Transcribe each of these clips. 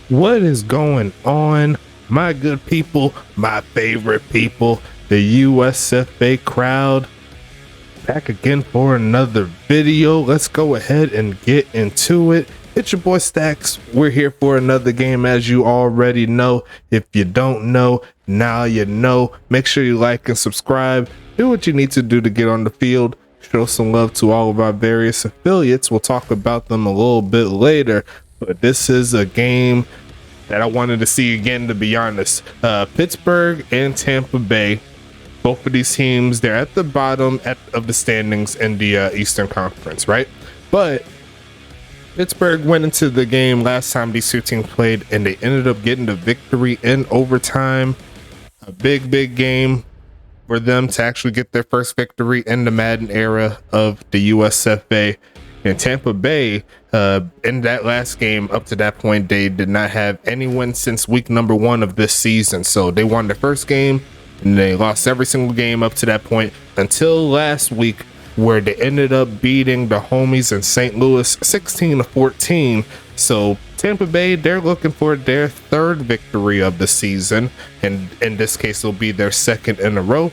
What is going on, my good people, my favorite people, the USFA crowd? Back again for another video. Let's go ahead and get into it. It's your boy Stacks. We're here for another game, as you already know. If you don't know, now you know. Make sure you like and subscribe. Do what you need to do to get on the field. Show some love to all of our various affiliates. We'll talk about them a little bit later, but this is a game that I wanted to see again, to be honest. Pittsburgh and Tampa Bay, both of these teams, they're at the bottom of the standings in the Eastern Conference, right? But Pittsburgh went into the game last time these two teams played, and they ended up getting the victory in overtime. A big game for them to actually get their first victory in the Madden era of the USFA. And Tampa Bay, in that last game, up to that point, they did not have anyone since week number 1 of this season. So they won their first game, and they lost every single game up to that point until last week, where they ended up beating the homies in St. Louis 16-14. So Tampa Bay, they're looking for their third victory of the season, and in this case it'll be their second in a row,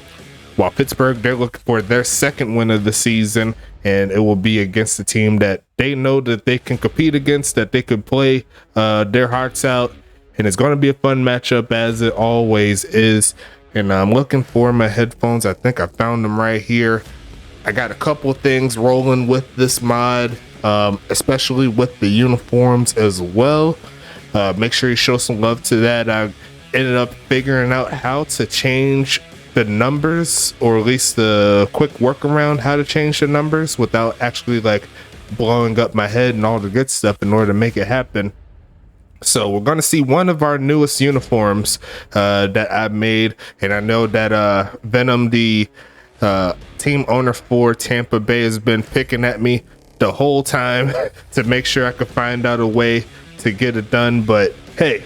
while Pittsburgh, they're looking for their second win of the season, and it will be against a team that they know that they can compete against, that they could play their hearts out, and it's going to be a fun matchup, as it always is. And I'm looking for my headphones. I think I found them right here. I got a couple of things rolling with this mod, especially with the uniforms as well. Make sure you show some love to that. I ended up figuring out how to change the numbers, or at least the quick workaround how to change the numbers without actually like blowing up my head and all the good stuff in order to make it happen. So we're going to see one of our newest uniforms that I made, and I know that Venom, the team owner for Tampa Bay, has been picking at me the whole time to make sure I could find out a way to get it done. But hey,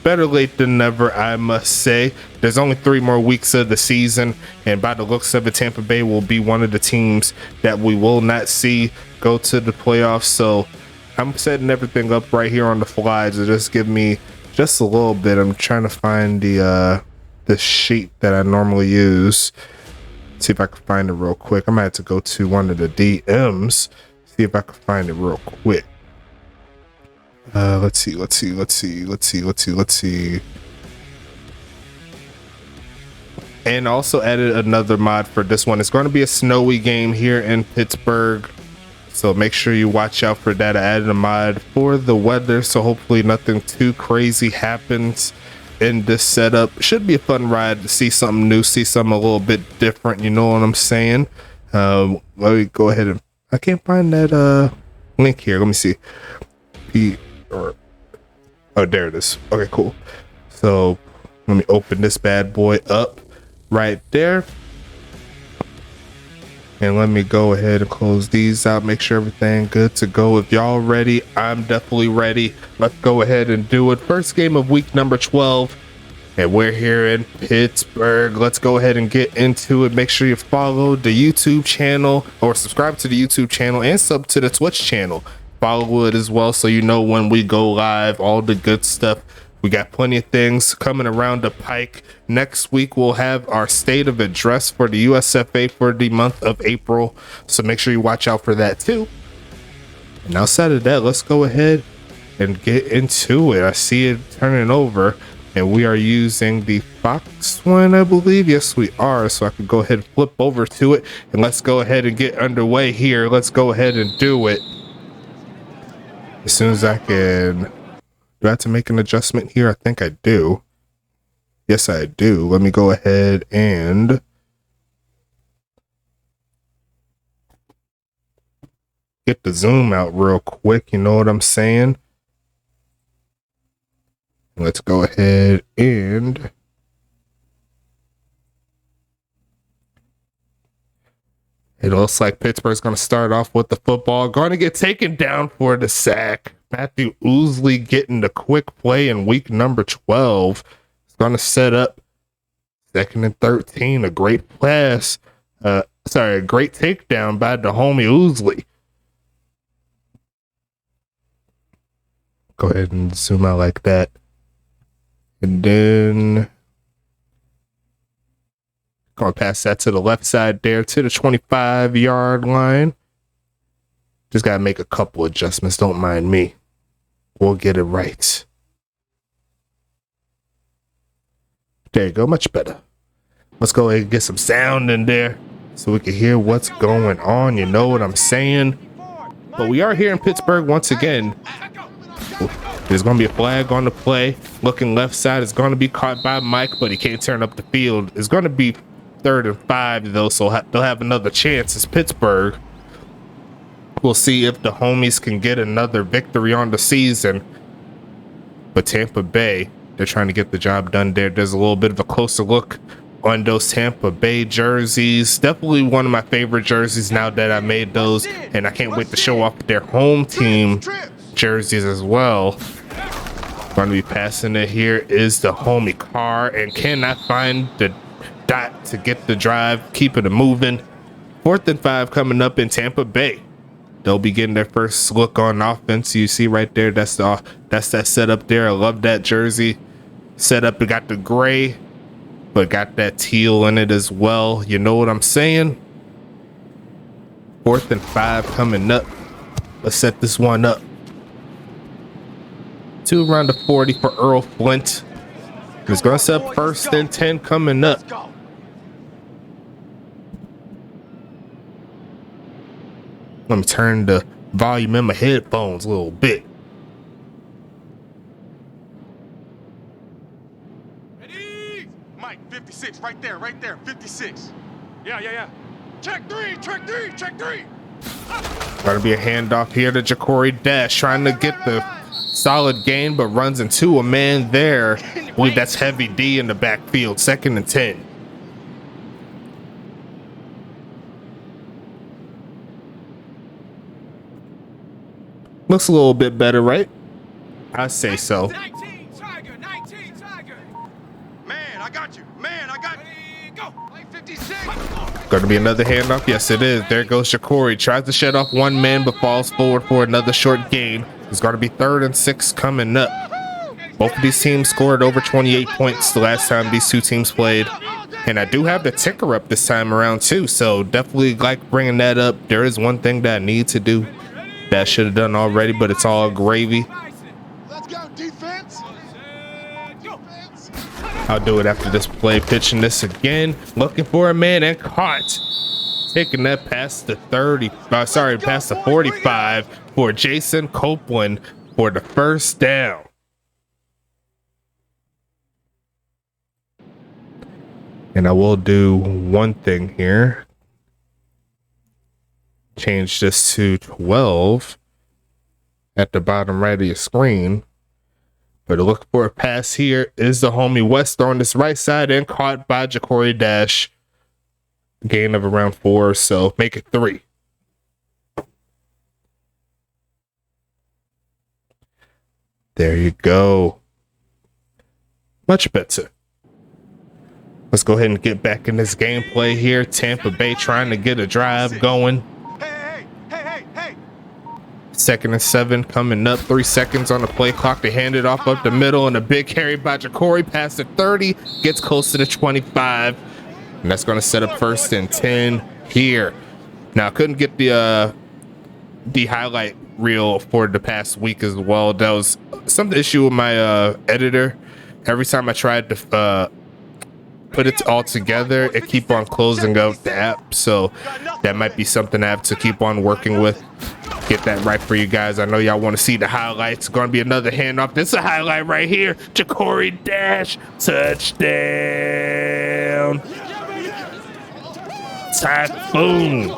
better late than never, I must say. There's only 3 more weeks of the season, and by the looks of it, Tampa Bay will be one of the teams that we will not see go to the playoffs. So I'm setting everything up right here on the fly to just give me just a little bit. I'm trying to find the sheet that I normally use. See if I can find it real quick. I might have to go to one of the DMs, see if I can find it real quick. Let's see. And also added another mod for this one. It's going to be a snowy game here in Pittsburgh, so make sure you watch out for that. I added a mod for the weather, so hopefully nothing too crazy happens in this setup. Should be a fun ride to see something new, see something a little bit different, you know what I'm saying? Let me go ahead and I can't find that link here. Let me see. Oh, there it is. Okay, cool. So let me open this bad boy up right there, and let me go ahead and close these out, make sure everything good to go. If y'all ready, I'm definitely ready. Let's go ahead and do it. First game of week number 12, and we're here in Pittsburgh. Let's go ahead and get into it. Make sure you follow the YouTube channel, or subscribe to the YouTube channel, and sub to the Twitch channel. Follow it as well, so you know when we go live, all the good stuff. We got plenty of things coming around the pike. Next week, we'll have our state of address for the USFA for the month of April, so make sure you watch out for that too. And outside of that, let's go ahead and get into it. I see it turning over, and we are using the Fox one, I believe. Yes, we are. So I can go ahead and flip over to it, and let's go ahead and get underway here. Let's go ahead and do it as soon as I can. Do I have to make an adjustment here? I think I do. Yes, I do. Let me go ahead and get the zoom out real quick. You know what I'm saying? Let's go ahead and it looks like Pittsburgh's going to start off with the football. Going to get taken down for the sack. Matthew Oosley getting the quick play in week number 12. It's going to set up 2nd and 13. A great pass. A great takedown by the homie Oosley. Go ahead and zoom out like that. And then gonna pass that to the left side there to the 25-yard line. Just gotta make a couple adjustments. Don't mind me. We'll get it right. There you go. Much better. Let's go ahead and get some sound in there so we can hear what's going on. You know what I'm saying? But we are here in Pittsburgh once again. There's going to be a flag on the play. Looking left side is going to be caught by Mike, but he can't turn up the field. It's going to be 3rd and 5, though, so they'll have another chance. It's Pittsburgh. We'll see if the homies can get another victory on the season. But Tampa Bay, they're trying to get the job done there. There's a little bit of a closer look on those Tampa Bay jerseys. Definitely one of my favorite jerseys now that I made those. And I can't wait to show off their home team jerseys as well. Going to be passing it here is the homie Carr, and cannot find the dot to get the drive, keeping it moving. 4th and 5 coming up in Tampa Bay. They'll be getting their first look on offense. You see right there, that's that setup there. I love that jersey setup. It got the gray, but got that teal in it as well. You know what I'm saying? 4th and 5 coming up. Let's set this one up. 2 around the 40 for Earl Flint. He's gonna set up 1st and 10 coming up. Let me turn the volume in my headphones a little bit. Mike, 56, right there, 56. Yeah. Check three. Gonna be a handoff here to Ja'Cory Dash, trying to get the solid gain, but runs into a man there. I believe that's Heavy D in the backfield. 2nd and 10. Looks a little bit better, right? I say so. 19 Tiger. Man, I got you. Go. 56. Going to be another handoff. Yes, it is. There goes Ja'Cory. Tries to shed off one man, but falls forward for another short gain. It's going to be 3rd and 6 coming up. Both of these teams scored over 28 points the last time these two teams played. And I do have the ticker up this time around too, so definitely like bringing that up. There is one thing that I need to do that I should have done already, but it's all gravy. Let's go, defense. I'll do it after this play. Pitching this again, looking for a man, and caught. Taking that past the 30, past the 45 for Jason Copeland for the 1st down. And I will do one thing here. Change this to 12 at the bottom right of your screen. But to look for a pass here is the homie West on this right side, and caught by Ja'Cory Dash. Gain of around 4, so make it 3. There you go. Much better. Let's go ahead and get back in this gameplay here. Tampa Bay trying to get a drive going. Hey. 2nd and 7 coming up. 3 seconds on the play clock. They hand it off up the middle, and a big carry by Ja'Cory past the 30. Gets close to the 25. And that's going to set up 1st and 10 here. Now, I couldn't get the highlight reel for the past week as well. That was some issue with my editor. Every time I tried to put it all together, it keep on closing out the app. So that might be something I have to keep on working with. Get that right for you guys. I know y'all want to see the highlights. Going to be another handoff. This is a highlight right here. Ja'Cory Dash, touchdown. Typhoon.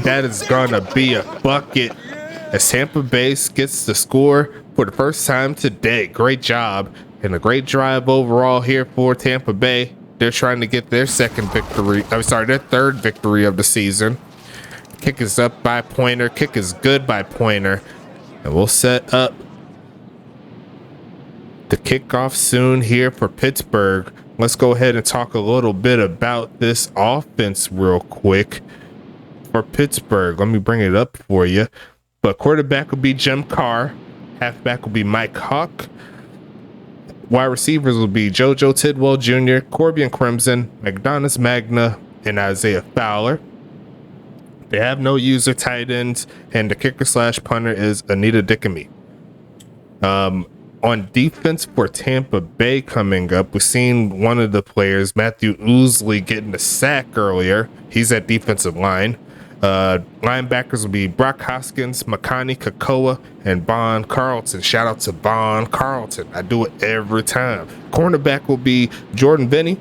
That is gonna be a bucket as Tampa Bay gets the score for the first time today. Great job and a great drive overall here for Tampa Bay. They're trying to get their their 3rd victory of the season. Kick is up by Pointer. Kick is good by Pointer. And we'll set up the kickoff soon here for Pittsburgh. Let's go ahead and talk a little bit about this offense real quick for Pittsburgh. Let me bring it up for you. But quarterback will be Jim Carr. Halfback will be Mike Hawk. Wide receivers will be JoJo Tidwell Jr., Corbian Crimson, McDonough Magna, and Isaiah Fowler. They have no user tight ends, and the kicker / punter is Anita Dickamy. On defense for Tampa Bay coming up, we've seen one of the players, Matthew Oosley, getting the sack earlier. He's at defensive line. Linebackers will be Brock Hoskins, Makani Kakoa, and Bon Carlton. Shout out to Bon Carlton. I do it every time. Cornerback will be Jordan Vinny.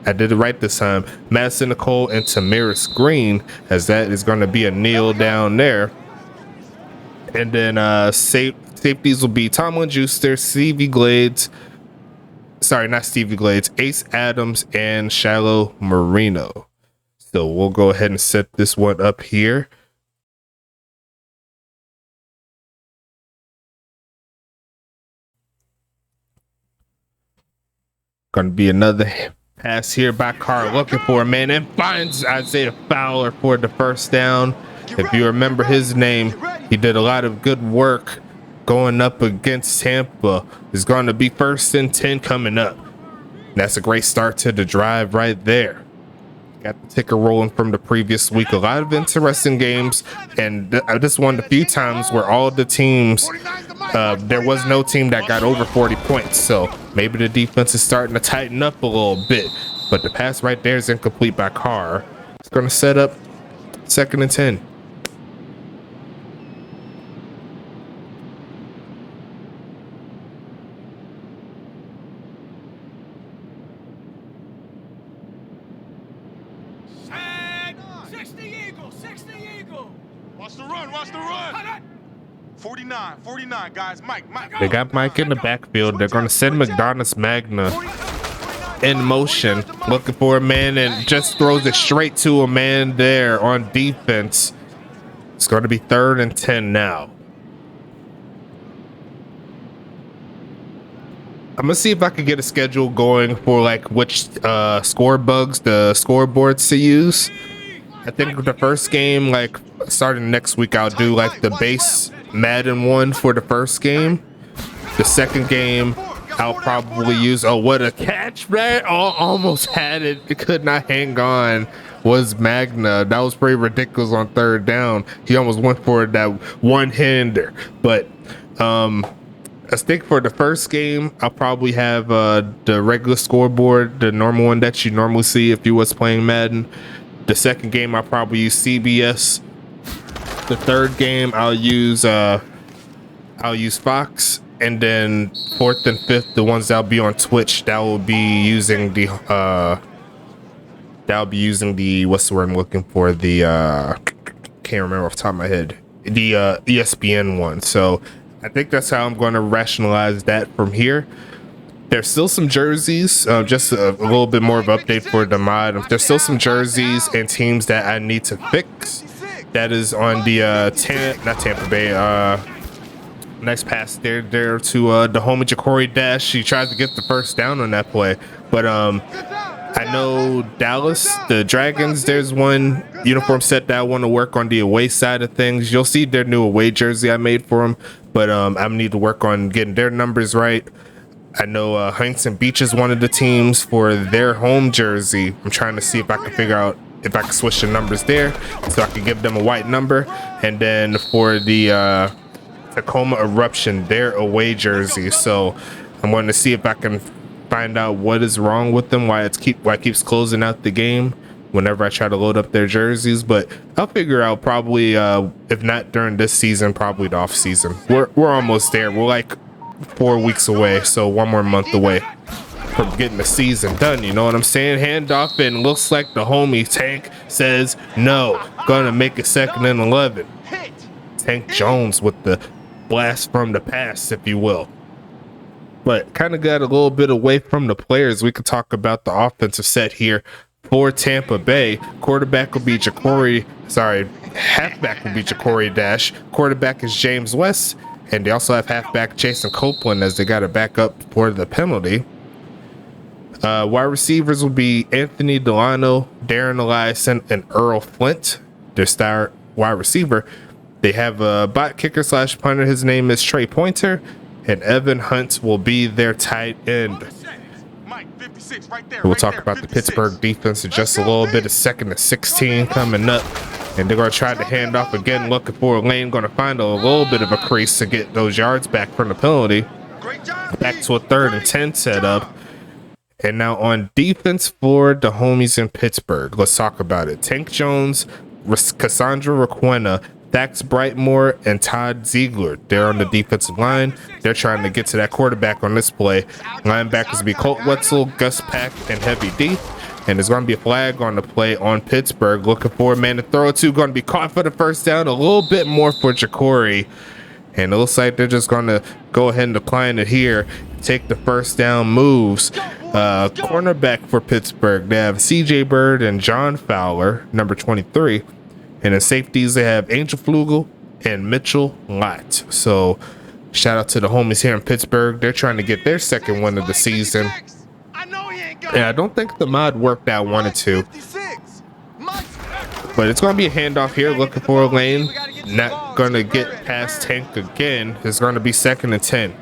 I did it right this time. Madison Nicole and Tamaris Green, as that is going to be a kneel down there. And then safeties will be Tomlin Juicer, Stevie Glades. Sorry, not Stevie Glades. Ace Adams and Shallow Marino. So we'll go ahead and set this one up here. Going to be another pass here by Carr, looking for a man, and finds Isaiah Fowler for the first down. If you remember his name, he did a lot of good work going up against Tampa. It's going to be 1st and 10 coming up. That's a great start to the drive right there. Got the ticker rolling from the previous week. A lot of interesting games, and this one the few times where all the teams, there was no team that got over 40 points. So maybe the defense is starting to tighten up a little bit. But the pass right there is incomplete by Carr. It's going to set up 2nd and 10. Watch the run. 49, guys. Mike. They got Mike in the backfield. They're going to send McDonough Magna in motion, looking for a man, and just throws it straight to a man there on defense. It's going to be 3rd and 10 now. I'm gonna see if I can get a schedule going for like which score bugs the scoreboards to use. I think the first game, like starting next week, I'll do like the base Madden one for the first game. The second game, I'll probably use, oh, what a catch, man. Oh, almost had it. It could not hang on. Was Magna. That was pretty ridiculous on 3rd down. He almost went for that one-hander. But I think for the first game, I'll probably have the regular scoreboard, the normal one that you normally see if you was playing Madden. The second game, I'll probably use CBS. The third game, I'll use Fox, and then 4th and 5th, the ones that'll be on Twitch, that will be using the what's the word I'm looking for? The can't remember off the top of my head. The ESPN one. So I think that's how I'm going to rationalize that from here. There's still some jerseys, just a little bit more of an update for the mod. There's still some jerseys and teams that I need to fix. That is on the not Tampa Bay. Nice pass there to the homie Ja'Cory Dash. He tries to get the first down on that play, but I know Dallas, the Dragons, there's one uniform set that I want to work on the away side of things. You'll see their new away jersey I made for them, but I need to work on getting their numbers right. I know Huntington Beach is one of the teams for their home jersey. I'm trying to see if I can figure out if I can switch the numbers there so I can give them a white number. And then for the Tacoma Eruption, their away jersey. So I'm going to see if I can find out what is wrong with them, why it keeps closing out the game whenever I try to load up their jerseys. But I'll figure out probably, if not during this season, probably the off season. We're almost there. We're like 4 weeks away, so 1 more month away from getting the season done. You know what I'm saying? Handoff, and looks like the homie Tank says no. Gonna make it 2nd and 11. Tank Jones with the blast from the past, if you will. But kind of got a little bit away from the players. We could talk about the offensive set here for Tampa Bay. Halfback will be Ja'Cory Dash. Quarterback is James West. And they also have halfback Jason Copeland as they got to back up for the penalty. Wide receivers will be Anthony Delano, Darren Eliason, and Earl Flint. Their star wide receiver. They have a bot kicker / punter. His name is Trey Pointer, and Evan Hunt will be their tight end. We'll talk about the Pittsburgh defense in just a little bit. A 2nd and 16 coming up, and they're going to try to hand off again, looking for a lane. Going to find a little bit of a crease to get those yards back from the penalty. Back to a 3rd and 10 setup. And now on defense for the homies in Pittsburgh, let's talk about it. Tank Jones, Cassandra Requena, Dax Brightmore, and Todd Ziegler. They're on the defensive line. They're trying to get to that quarterback on this play. Linebackers will be Colt Wetzel, Gus Pack, and Heavy D. And there's going to be a flag on the play on Pittsburgh. Looking for a man to throw it to. Going to be caught for the first down. A little bit more for Jacory. And it looks like they're just going to go ahead and decline it here. Take the first down moves. Cornerback for Pittsburgh, they have CJ Bird and John Fowler, number 23. And in safeties, they have Angel Flugel and Mitchell Lott. So shout out to the homies here in Pittsburgh. They're trying to get their 2nd win of the season. And I don't think the mod worked out 1 and 2. But it's going to be a handoff here, looking for a lane. Not going to get past Tank again. It's going to be 2nd and 10.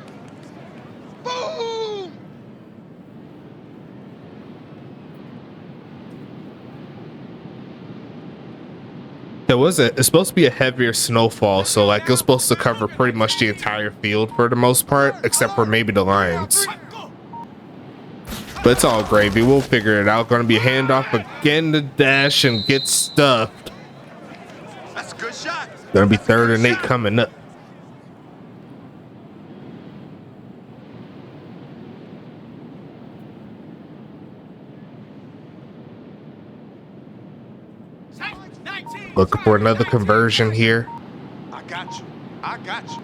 It's supposed to be a heavier snowfall, so like it's supposed to cover pretty much the entire field for the most part, except for maybe the lines. But it's all gravy. We'll figure it out. Going to be a handoff again to Dash and get stuffed. That's a good shot. Going to be 3rd and 8 coming up. Looking for another conversion here. I got you. I got you.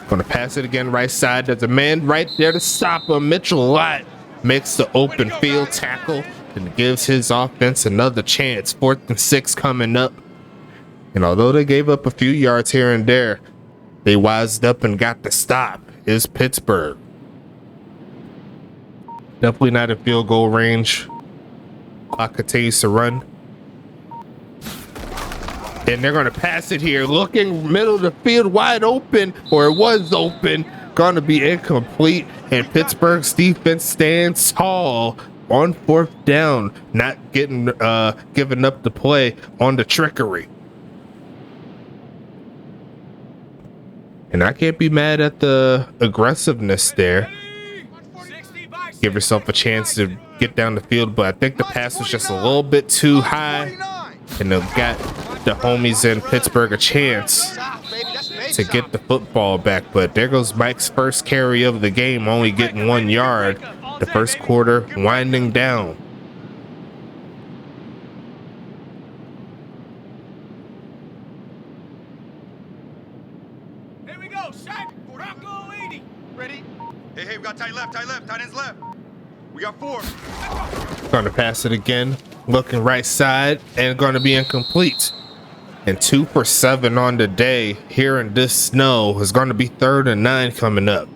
Going to pass it again right side. There's a man right there to stop him. Mitchell Lott makes the open field tackle and gives his offense another chance. 4th and 6 coming up. And although they gave up a few yards here and there, they wised up and got the stop. Is Pittsburgh. Definitely not in field goal range. Clock continues to run. And they're going to pass it here. Looking middle of the field wide open, or it was open. Going to be incomplete. And Pittsburgh's defense stands tall on 4th down. Not giving up the play on the trickery. And I can't be mad at the aggressiveness there. Give yourself a chance to get down the field, but I think the pass was just a little bit too high, and they've got the homies in Pittsburgh a chance to get the football back. But there goes Mike's first carry of the game, only getting 1 yard. The first quarter winding down. Here we go, Shaq. Bronco 80. Ready? Hey, we got tight left, tight ends left. We got 4. Going to pass it again, looking right side, and going to be incomplete. And 2 for 7 on the day here in this snow. Is going to be 3rd and 9 coming up.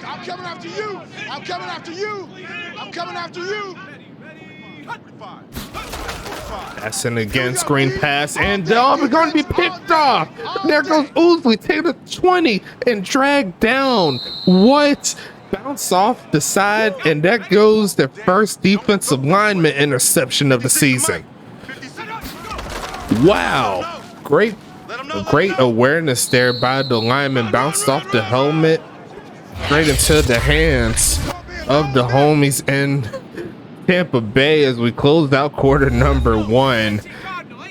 I'm coming after you. I'm coming after you. I'm coming after you. Passing again, screen pass, and we're going to be picked off. There goes Usley, take the 20 and drag down. What? Bounce off the side, and that goes the first defensive lineman interception of the season. Wow. Great awareness there by the lineman. Bounced off the helmet straight into the hands of the homies in Tampa Bay as we closed out quarter number 1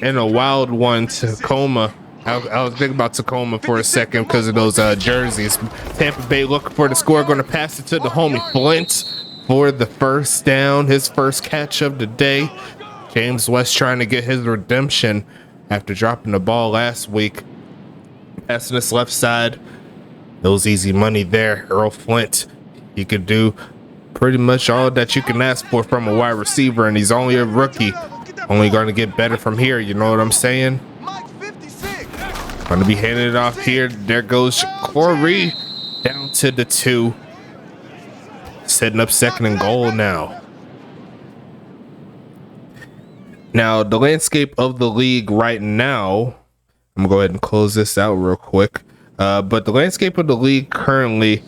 in a wild one. Tacoma. I was thinking about Tacoma for a second because of those jerseys. Tampa Bay looking for the score. Going to pass it to the homie Flint for the first down. His first catch of the day. James West trying to get his redemption after dropping the ball last week. Passing this left side. Those easy money there. Earl Flint. He could do pretty much all that you can ask for from a wide receiver, and he's only a rookie. Only going to get better from here, you know what I'm saying? Gonna be handing it off here. There goes Corey down to the 2. Setting up second and goal now. Now, the landscape of the league right now, I'm gonna go ahead and close this out real quick. But the landscape of the league currently,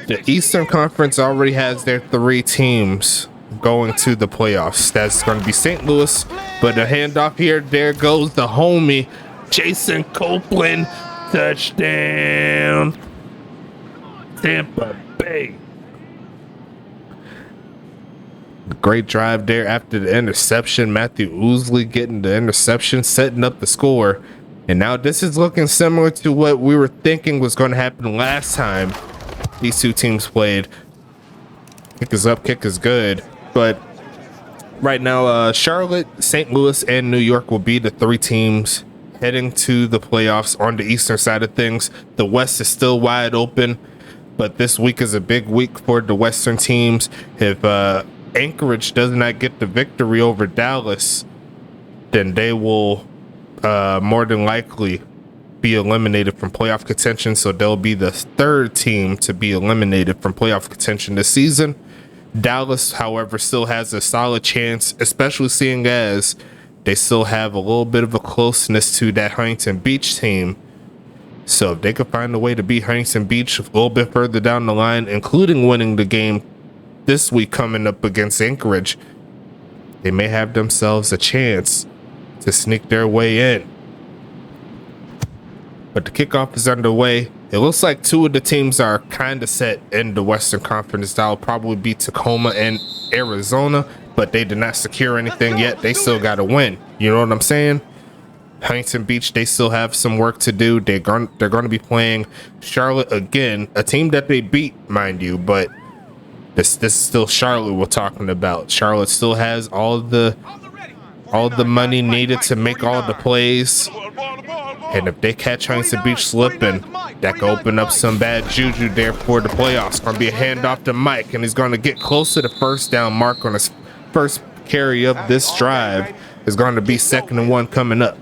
the Eastern Conference already has their 3 teams going to the playoffs. That's going to be St. Louis, but the handoff here, there goes the homie, Jason Copeland, touchdown, Tampa Bay. Great drive there after the interception. Matthew Ousley getting the interception, setting up the score. And now this is looking similar to what we were thinking was going to happen last time these 2 teams played. Kick is up, kick is good. But right now, Charlotte, St. Louis, and New York will be the 3 teams heading to the playoffs on the eastern side of things. The West is still wide open, but this week is a big week for the Western teams. If Anchorage does not get the victory over Dallas, then they will more than likely be eliminated from playoff contention. So they'll be the 3rd team to be eliminated from playoff contention this season. Dallas, however, still has a solid chance, especially seeing as they still have a little bit of a closeness to that Huntington Beach team. So if they could find a way to beat Huntington Beach a little bit further down the line, including winning the game this week coming up against Anchorage, they may have themselves a chance to sneak their way in. But the kickoff is underway. It looks like 2 of the teams are kind of set in the Western Conference. That'll probably be Tacoma and Arizona, but they did not secure anything yet. They still got to win. You know what I'm saying? Huntington Beach, they still have some work to do. They're going to be playing Charlotte again, a team that they beat, mind you, but this is still Charlotte we're talking about. Charlotte still has all the money needed to make all the plays. And if they catch Huntington Beach slipping, that could open up some bad juju there for the playoffs. Going to be a handoff to Mike, and he's going to get close to the first down mark on his first carry of this drive. Is going to be 2nd and 1 coming up.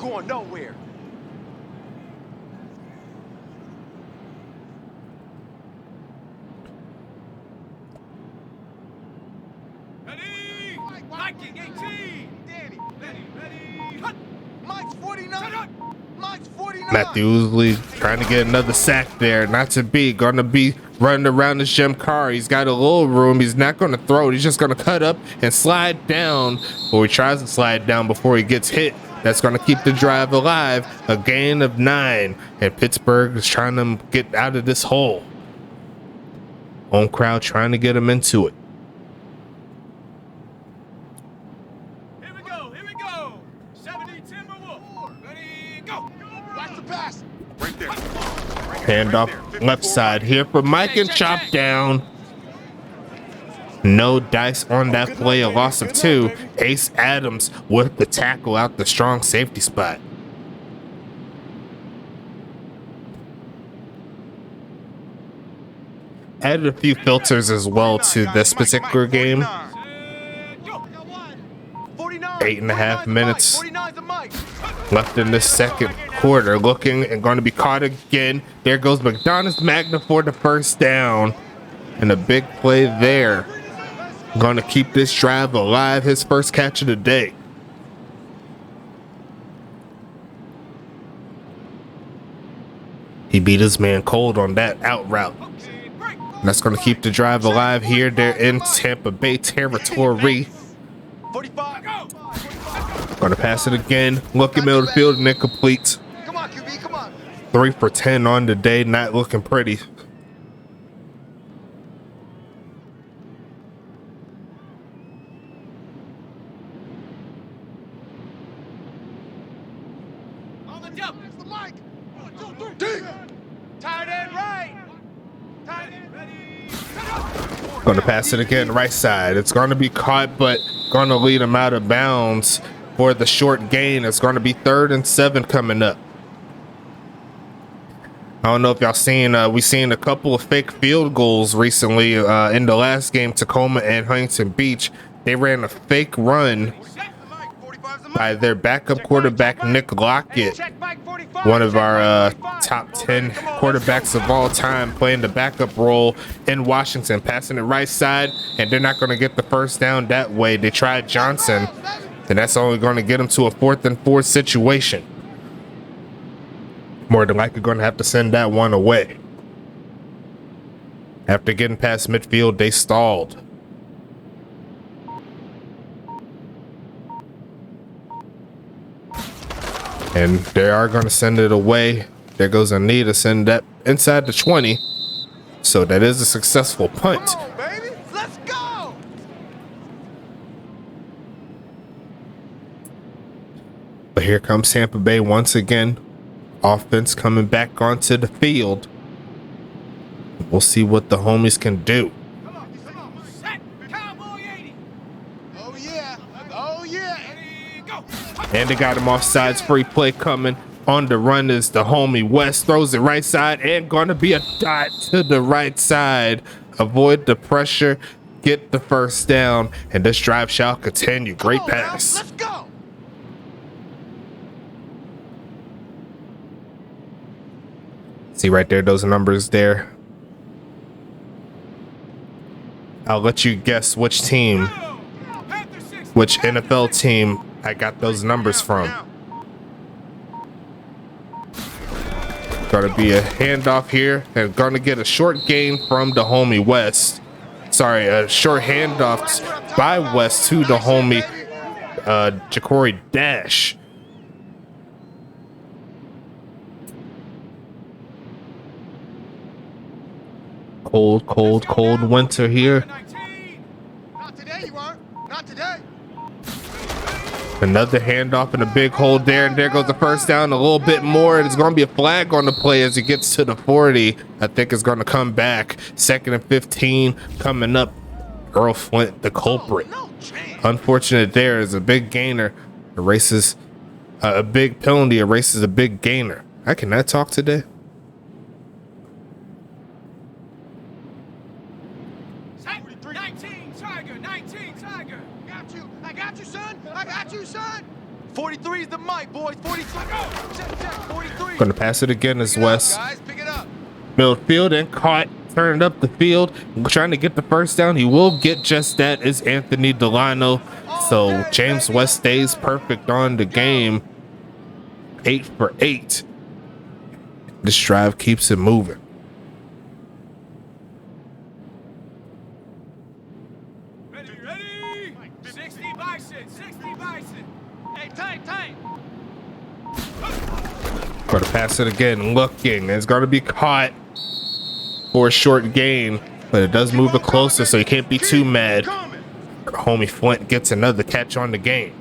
Matthew Ousley trying to get another sack there. Not to be. Going to be running around the gym car. He's got a little room. He's not going to throw it. He's just going to cut up and slide down. Or he tries to slide down before he gets hit. That's going to keep the drive alive. A gain of 9. And Pittsburgh is trying to get out of this hole. Home crowd trying to get him into it. Handoff left side here for Mike and chop down. No dice on that play, a loss of 2. Ace Adams with the tackle out the strong safety spot. Added a few filters as well to this particular game. 8.5 minutes left in this second quarter. Looking and going to be caught again. There goes McDonald's Magna for the first down. And a big play there. Going to keep this drive alive. His first catch of the day. He beat his man cold on that out route. And that's going to keep the drive alive here. They're in Tampa Bay territory. Going to pass it again. Looking middle of the field and incomplete. 3 for 10 on the day. Not looking pretty. Going to pass it again, right side. It's going to be caught, but going to lead him out of bounds for the short gain. It's going to be 3rd and 7 coming up. I don't know if y'all seen, we seen a couple of fake field goals recently in the last game, Tacoma and Huntington Beach. They ran a fake run by their backup quarterback, Nick Lockett. one of our top 10 quarterbacks of all time, playing the backup role in Washington, passing it right side, and they're not going to get the first down that way. They tried Johnson, and that's only going to get them to a 4th and 4 situation. More than likely going to have to send that one away. After getting past midfield, they stalled. And they are going to send it away. There goes a need to send that inside the 20. So that is a successful punt. Come on, baby. Let's go. But here comes Tampa Bay once again. Offense coming back onto the field. We'll see what the homies can do. Come on. Set. Cowboy 80. Oh, yeah. Oh, yeah. Ready, go. And they got him off sides. Free play coming. On the run is the homie West. Throws it right side and going to be a dot to the right side. Avoid the pressure. Get the first down. And this drive shall continue. Great pass. Let's go. See right there, those numbers there. I'll let you guess which team, which NFL team I got those numbers from. Gonna be a handoff here and gonna get a short gain from the homie West. Sorry, a short handoff by West to the homie Ja'Cory Dash. Cold winter here. Not today, you aren't. Not today. Another handoff and a big hold there, and there goes the first down. A little bit more. There's going to be a flag on the play as he gets to the 40. I think it's going to come back. 2nd and 15 coming up. Earl Flint, the culprit. Unfortunate there is a big gainer. Erases a big penalty. Erases a big gainer. I cannot talk today. I got you, son. 43 is the mic, boys. 43. Check. 43. Going to pass it again as West. Guys, pick it up. Midfield and caught. Turned up the field. Trying to get the first down. He will get just that. Is Anthony Delano. So James West stays perfect on the game. 8 for 8. This drive keeps it moving. Ready. 60 bison. 60 bison. Hey, tight. Going to pass it again. Looking. It's going to be caught for a short gain. But it does move it closer, so you can't be too mad. Homie Flint gets another catch on the game.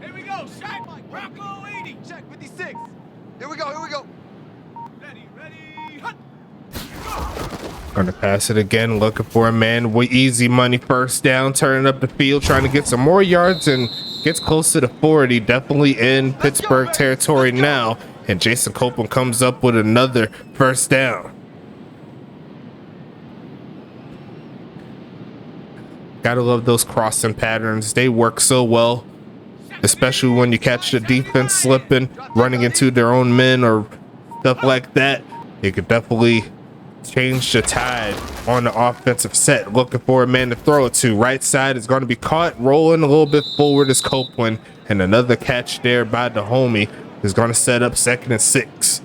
Here we go. Shot. Rocco 80. Check 56. Here we go. Ready. Hut. Gonna pass it again, looking for a man with easy money first down, turning up the field, trying to get some more yards, and gets close to the 40. Definitely in Pittsburgh territory now. And Jason Copeland comes up with another first down. Gotta love those crossing patterns. They work so well, especially when you catch the defense slipping, running into their own men or stuff like that. It could definitely change the tide on the offensive set. Looking for a man to throw it to. Right side is going to be caught. Rolling a little bit forward is Copeland. And another catch there by the homie is going to set up 2nd and 6.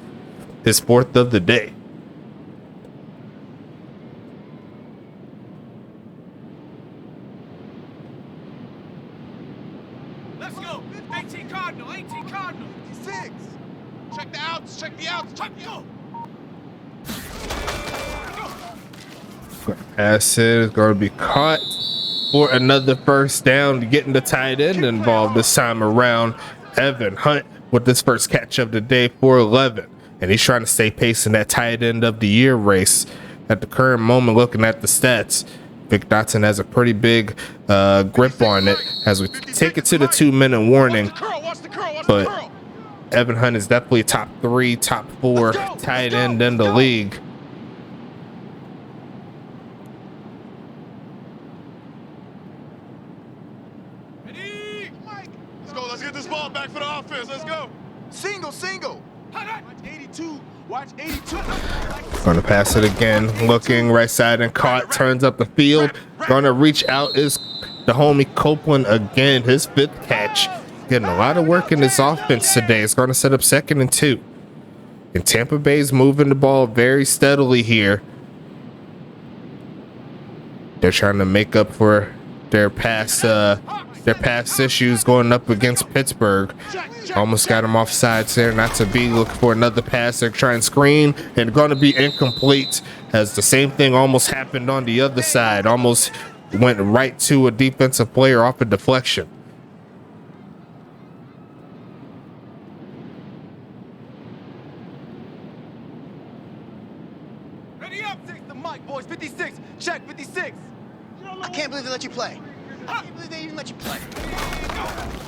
His 4th of the day. Let's go. 18 Cardinal. 56. Check the outs. Check go. Pass it is going to be caught for another first down. Getting the tight end involved this time around. Evan Hunt with this first catch of the day for 11. And he's trying to stay pace in that tight end of the year race. At the current moment, looking at the stats, Vic Dotson has a pretty big grip on it as we take it to the 2-minute warning. But Evan Hunt is definitely top 3, top 4 tight end in the league. Let's go. Let's get this ball back for the offense. Let's go. Single, single. Watch 82. Watch 82. Gonna pass it again. Looking right side and caught. Turns up the field. Gonna reach out is the homie Copeland again. His 5th catch. Getting a lot of work in this offense today. It's gonna set up 2nd and 2. And Tampa Bay's moving the ball very steadily here. They're trying to make up for their past issues going up against Pittsburgh. Almost got him offsides there, not to be. Looking for another pass. They're trying to screen and going to be incomplete, as the same thing almost happened on the other side. Almost went right to a defensive player off a deflection. Ready up. Take the mic, boys. 56. Check 56. I can't believe they let you play. I can't believe they even let you play.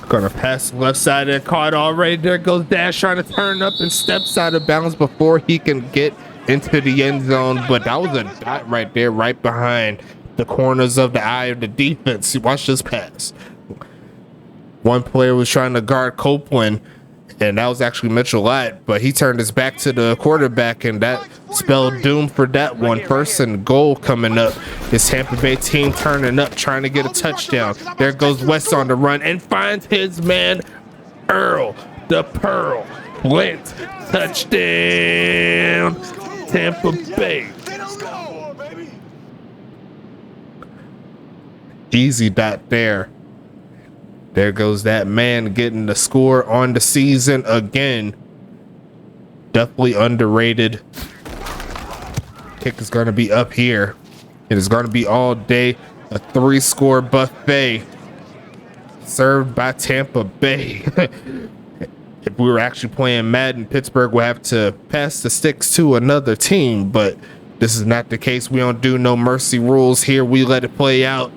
Gonna pass left side and caught already. There goes Dash trying to turn up and steps out of bounds before he can get into the end zone. But that was a dot right there, right behind the corners of the eye of the defense. Watch this pass. One player was trying to guard Copeland, and that was actually Mitchell Lott, but he turned his back to the quarterback, and that spelled doom for that one. 1st and goal coming up. This Tampa Bay team turning up, trying to get a touchdown. There goes West on the run and finds his man, Earl, the Pearl. Blint, touchdown, Tampa Bay. Easy dot there. There goes that man getting the score on the season again. Definitely underrated. Kick is going to be up here. It is going to be all day a 3-score buffet served by Tampa Bay. If we were actually playing Madden, Pittsburgh would have to pass the sticks to another team, but this is not the case. We don't do no mercy rules here. We let it play out.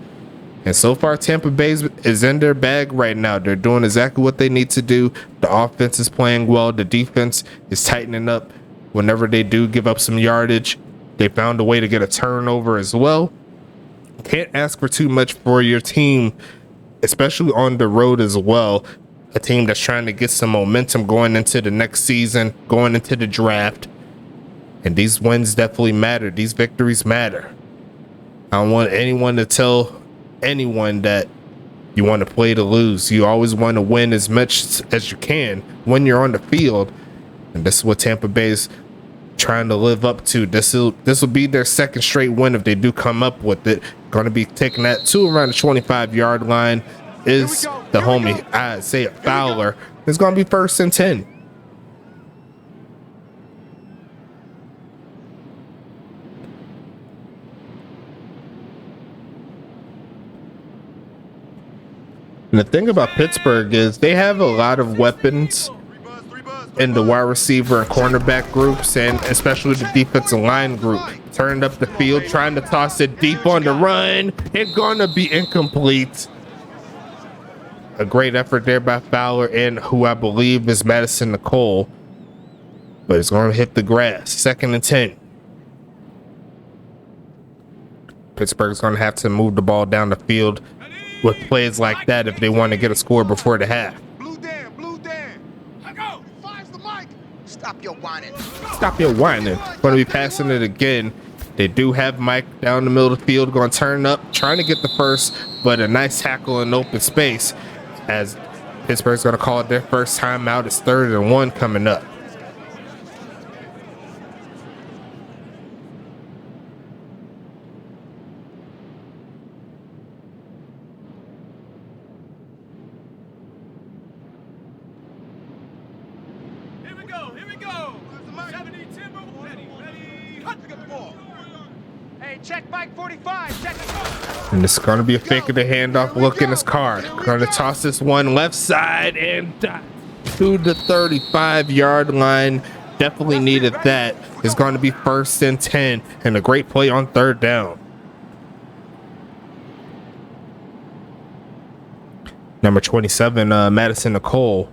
And so far, Tampa Bay is in their bag right now. They're doing exactly what they need to do. The offense is playing well. The defense is tightening up. Whenever they do give up some yardage, they found a way to get a turnover as well. Can't ask for too much for your team, especially on the road as well. A team that's trying to get some momentum going into the next season, going into the draft. And these wins definitely matter. These victories matter. I don't want anyone to tell anyone that you want to play to lose. You always want to win as much as you can when you're on the field, and this is what Tampa Bay is trying to live up to. This will be their 2nd straight win if they do come up with it. Going to be taking that to around the 25-yard line is the homie Isaiah Fowler. It's going to be 1st and 10. And the thing about Pittsburgh is they have a lot of weapons in the wide receiver and cornerback groups, and especially the defensive line group. Turned up the field, trying to toss it deep on the run. It's gonna be incomplete. A great effort there by Fowler and who I believe is Madison Nicole. But it's gonna hit the grass. 2nd and 10. Pittsburgh's gonna have to move the ball down the field with plays like that if they want to get a score before the half. Blue Dan, blue Dan. I go. Fives the mic. Stop your whining. Stop your whining. Going to be passing it again. They do have Mike down the middle of the field, going to turn up, trying to get the first, but a nice tackle in open space as Pittsburgh's going to call it their first time out. It's 3rd and 1 coming up. Check bike 45. Check it. And it's going to be a fake of the handoff. Look in his car. Going to toss this one left side and to the 35-yard line. Definitely needed that. It's going to be 1st and 10 and a great play on 3rd down. Number 27, Madison Nicole.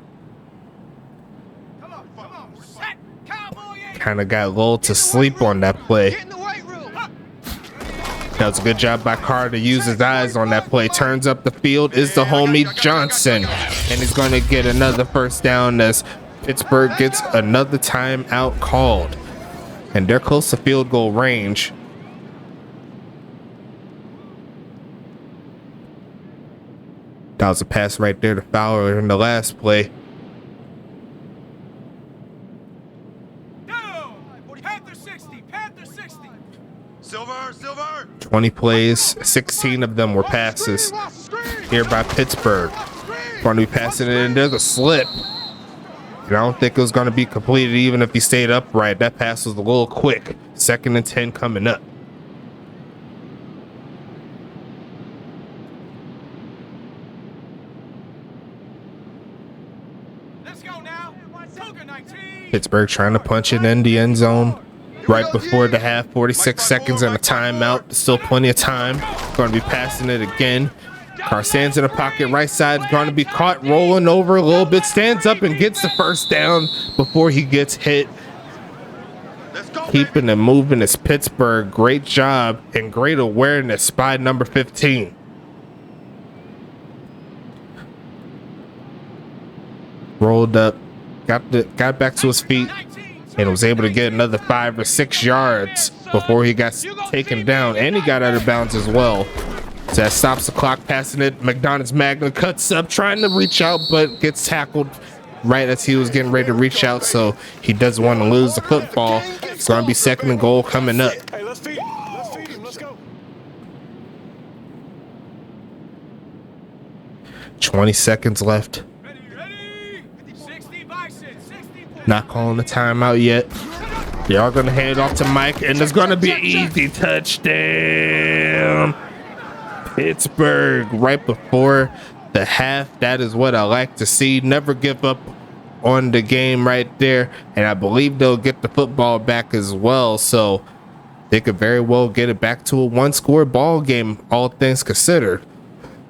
Kind of got lulled to sleep on that play. That was a good job by Carr to use his eyes on that play. Turns up the field is the homie Johnson. And he's going to get another first down as Pittsburgh gets another timeout called. And they're close to field goal range. That was a pass right there to Fowler in the last play. Panther 60, Panther 60. Silver. 20 plays, 16 of them were passes here by Pittsburgh. Going to be passing it in. There's a slip. And I don't think it was going to be completed even if he stayed upright. That pass was a little quick. 2nd and 10 coming up. Let's go now. Pittsburgh trying to punch it in the end zone right before the half. 46 seconds and a timeout. Still plenty of time. Going to be passing it again. Carr stands in the pocket, right side, going to be caught, rolling over a little bit, stands up and gets the first down before he gets hit. Keeping and moving is Pittsburgh. Great job and great awareness by number 15. Rolled up, got back to his feet, and was able to get another 5 or 6 yards before he got taken down, and he got out of bounds as well. So that stops the clock, passing it. McDonald's Magna cuts up, trying to reach out, but gets tackled right as he was getting ready to reach out. So he doesn't want to lose the football. It's going to be 2nd and goal coming up. Hey, let's feed him. Let's go. 20 seconds left. Ready. 60 bison, 60. Not calling the timeout yet. They are going to hand it off to Mike, and there's going to be an easy touchdown. Pittsburgh right before the half. That is what I like to see. Never give up on the game right there. And I believe they'll get the football back as well. So they could very well get it back to a 1-score ball game, all things considered.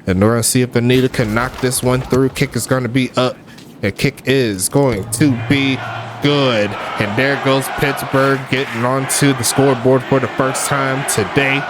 And we're going to see if Anita can knock this one through. Kick is going to be up. The kick is going to be good. And there goes Pittsburgh getting onto the scoreboard for the first time today.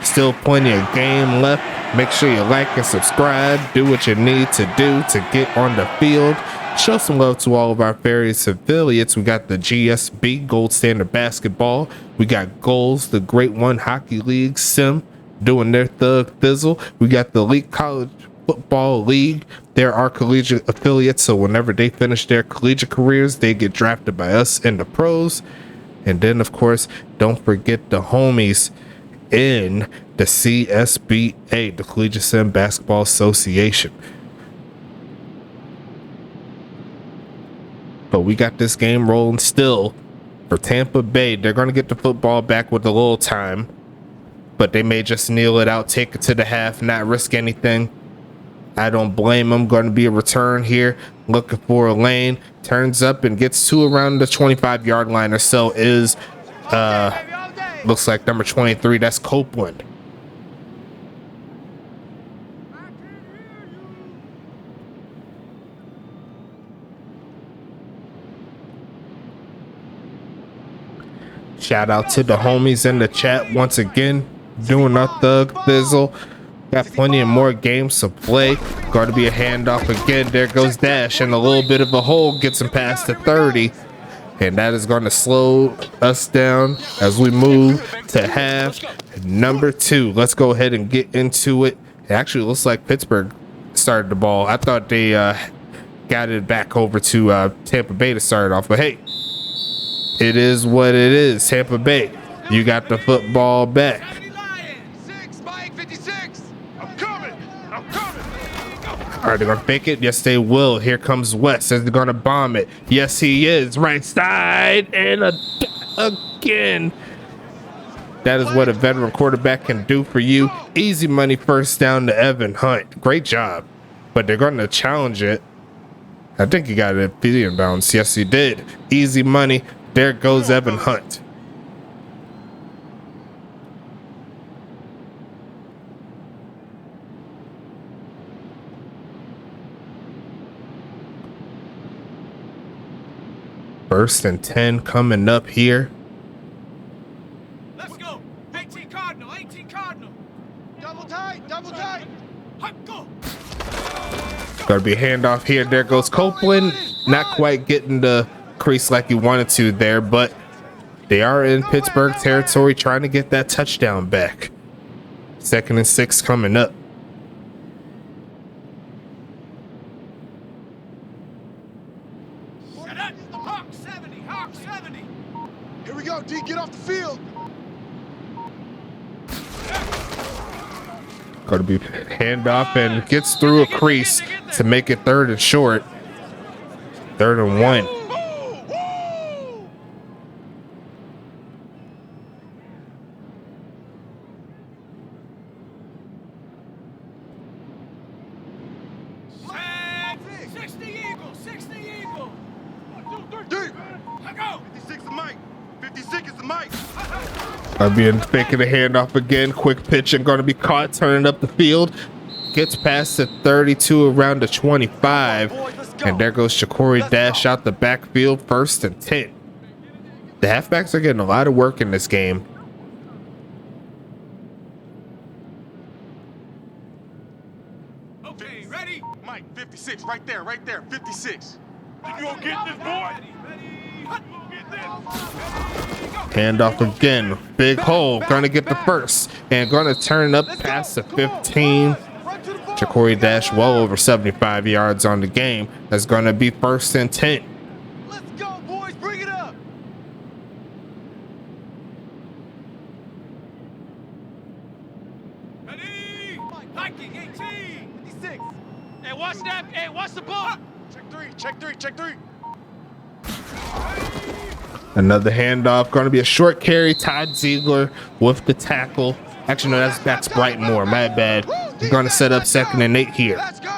Still plenty of game left. Make sure you like and subscribe. Do what you need to do to get on the field. Show some love to all of our various affiliates. We got the GSB, Gold Standard Basketball. We got Goals, the Great One Hockey League, Sim, doing their thug thizzle. We got the Elite College Football League. They're our collegiate affiliates, so whenever they finish their collegiate careers, they get drafted by us in the pros. And then, of course, don't forget the homies in the CSBA, the Collegiate Sim Basketball Association. But we got this game rolling still for Tampa Bay. They're going to get the football back with a little time, but they may just kneel it out, take it to the half, not risk anything. I don't blame them. Going to be a return here, looking for a lane, turns up and gets to around the 25-yard line or so. Is looks like number 23. That's Copeland. Shout out to the homies in the chat once again, doing our thug thizzle. Got plenty of more games to play. Going to be a handoff again. There goes Dash, and a little bit of a hole gets him past the 30. And that is going to slow us down as we move to half number 2. Let's go ahead and get into it. It actually looks like Pittsburgh started the ball. I thought they got it back over to Tampa Bay to start it off. But hey, it is what it is. Tampa Bay, you got the football back. 6, Mike 56. I'm coming. All right, they're going to fake it. Yes, they will. Here comes West. Says they're going to bomb it. Yes, he is. Right side. And again. That is what a veteran quarterback can do for you. Easy money first down to Evan Hunt. Great job. But they're going to challenge it. I think he got it at in bounds. Yes, he did. Easy money. There goes Evan Hunt. First and 10 coming up here. Let's go. 18 Cardinal. Gonna be a handoff here. There goes Copeland. Not quite getting the crease like he wanted to there, but they are in Pittsburgh territory trying to get that touchdown back. 2nd and 6 coming up. Here we go, D, get off the field. Going to be handoff and gets through a crease to make it 3rd and short. 3rd and 1. Being faking the handoff again. Quick pitch and going to be caught turning up the field. Gets past the 32 around the 25. And there goes Shakori Dash out the backfield. 1st and 10. The halfbacks are getting a lot of work in this game. Okay, ready? Mike, 56, right there, 56. You gonna get this, boy? Handoff again. Big hole. Gonna get the first. And gonna turn up past the 15. Shakori Dash well over 75 yards on the game. That's gonna be 1st and 10. Let's go, boys. Bring it up. Ready? Hiking 18. 56. Hey, watch that. Hey, watch the ball. Check three. Another handoff. Going to be a short carry. Todd Ziegler with the tackle. Actually, no, that's Brightmore. My bad. He's going to set up 2nd and 8 here. Let's go.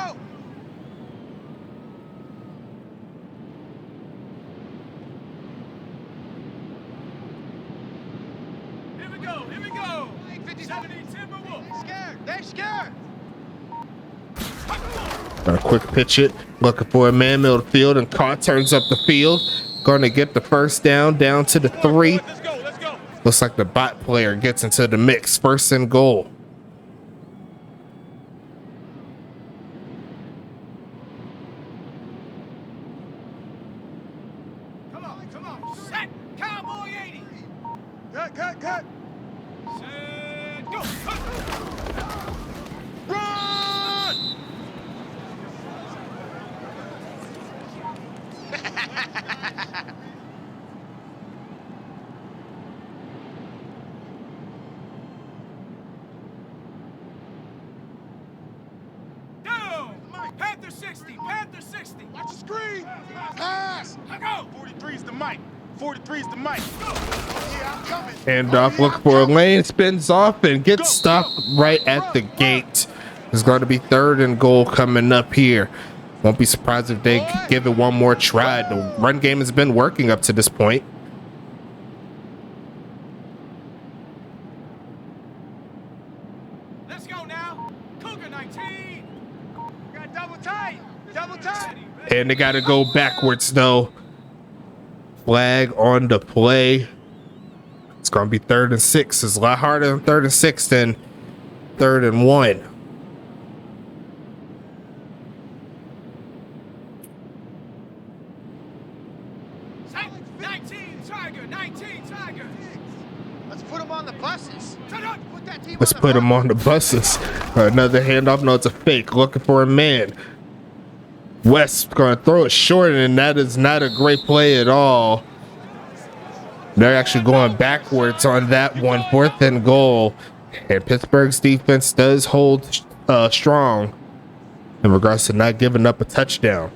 Here we go. 70 Timberwolves. They're scared. Gonna quick pitch it. Looking for a man middle of the field, and Carr turns up the field. Going to get the 1st down to the 3. Let's go. Looks like the bot player gets into the mix. 1st and goal. Come on. Set. Cowboy 80. Cut. Set. Go. Run! Down. Panther 60. Watch the screen. Pass. I go. 43's the mic. 43's the mic. Yeah, I'm coming. Handoff. Looking for a lane. Spins off and gets stopped right at the gate. There's going to be 3rd and goal coming up here. Won't be surprised if they give it one more try. The run game has been working up to this point. Let's go now. Cougar 19. We got double tight. And they got to go backwards, though. Flag on the play. It's going to be 3rd and 6. It's a lot harder than 3rd and 6 than 3rd and 1. Let's put them on the buses. Put that team Let's put them on the buses. Another handoff. No, it's a fake. Looking for a man. West going to throw it short, and that is not a great play at all. They're actually going backwards on that one. 4th and goal. And Pittsburgh's defense does hold strong in regards to not giving up a touchdown.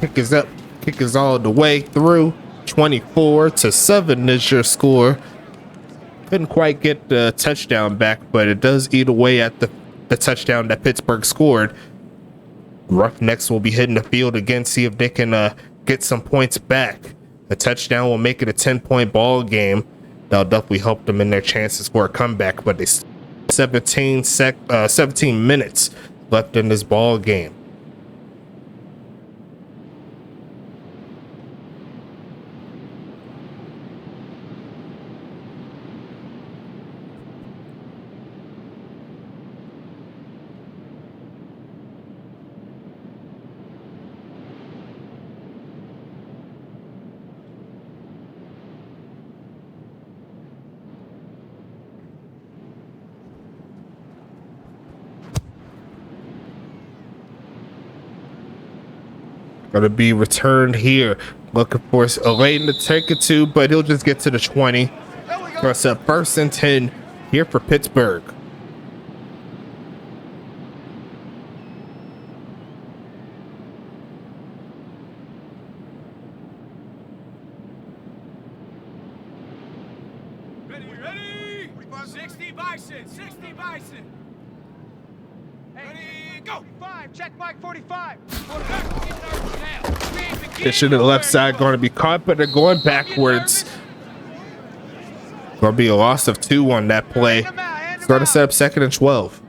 Kick is up. Kick is all the way through. 24-7 is your score. Couldn't quite get the touchdown back, but it does eat away at the touchdown that Pittsburgh scored. Roughnecks will be hitting the field again, see if they can get some points back. The touchdown will make it a 10-point ball game. That'll definitely help them in their chances for a comeback, but they 17 minutes left in this ball game. Gonna be returned here. Looking for Elaine to take it to, but he'll just get to the 20. Press up 1st and 10 here for Pittsburgh. Ready? 60 Bison, 60 Bison. Ready, go. 5, check Mike 45. Pitch to the left side, going to be caught, but they're going backwards. Going to be a loss of 2 on that play. It's going to set up 2nd and 12.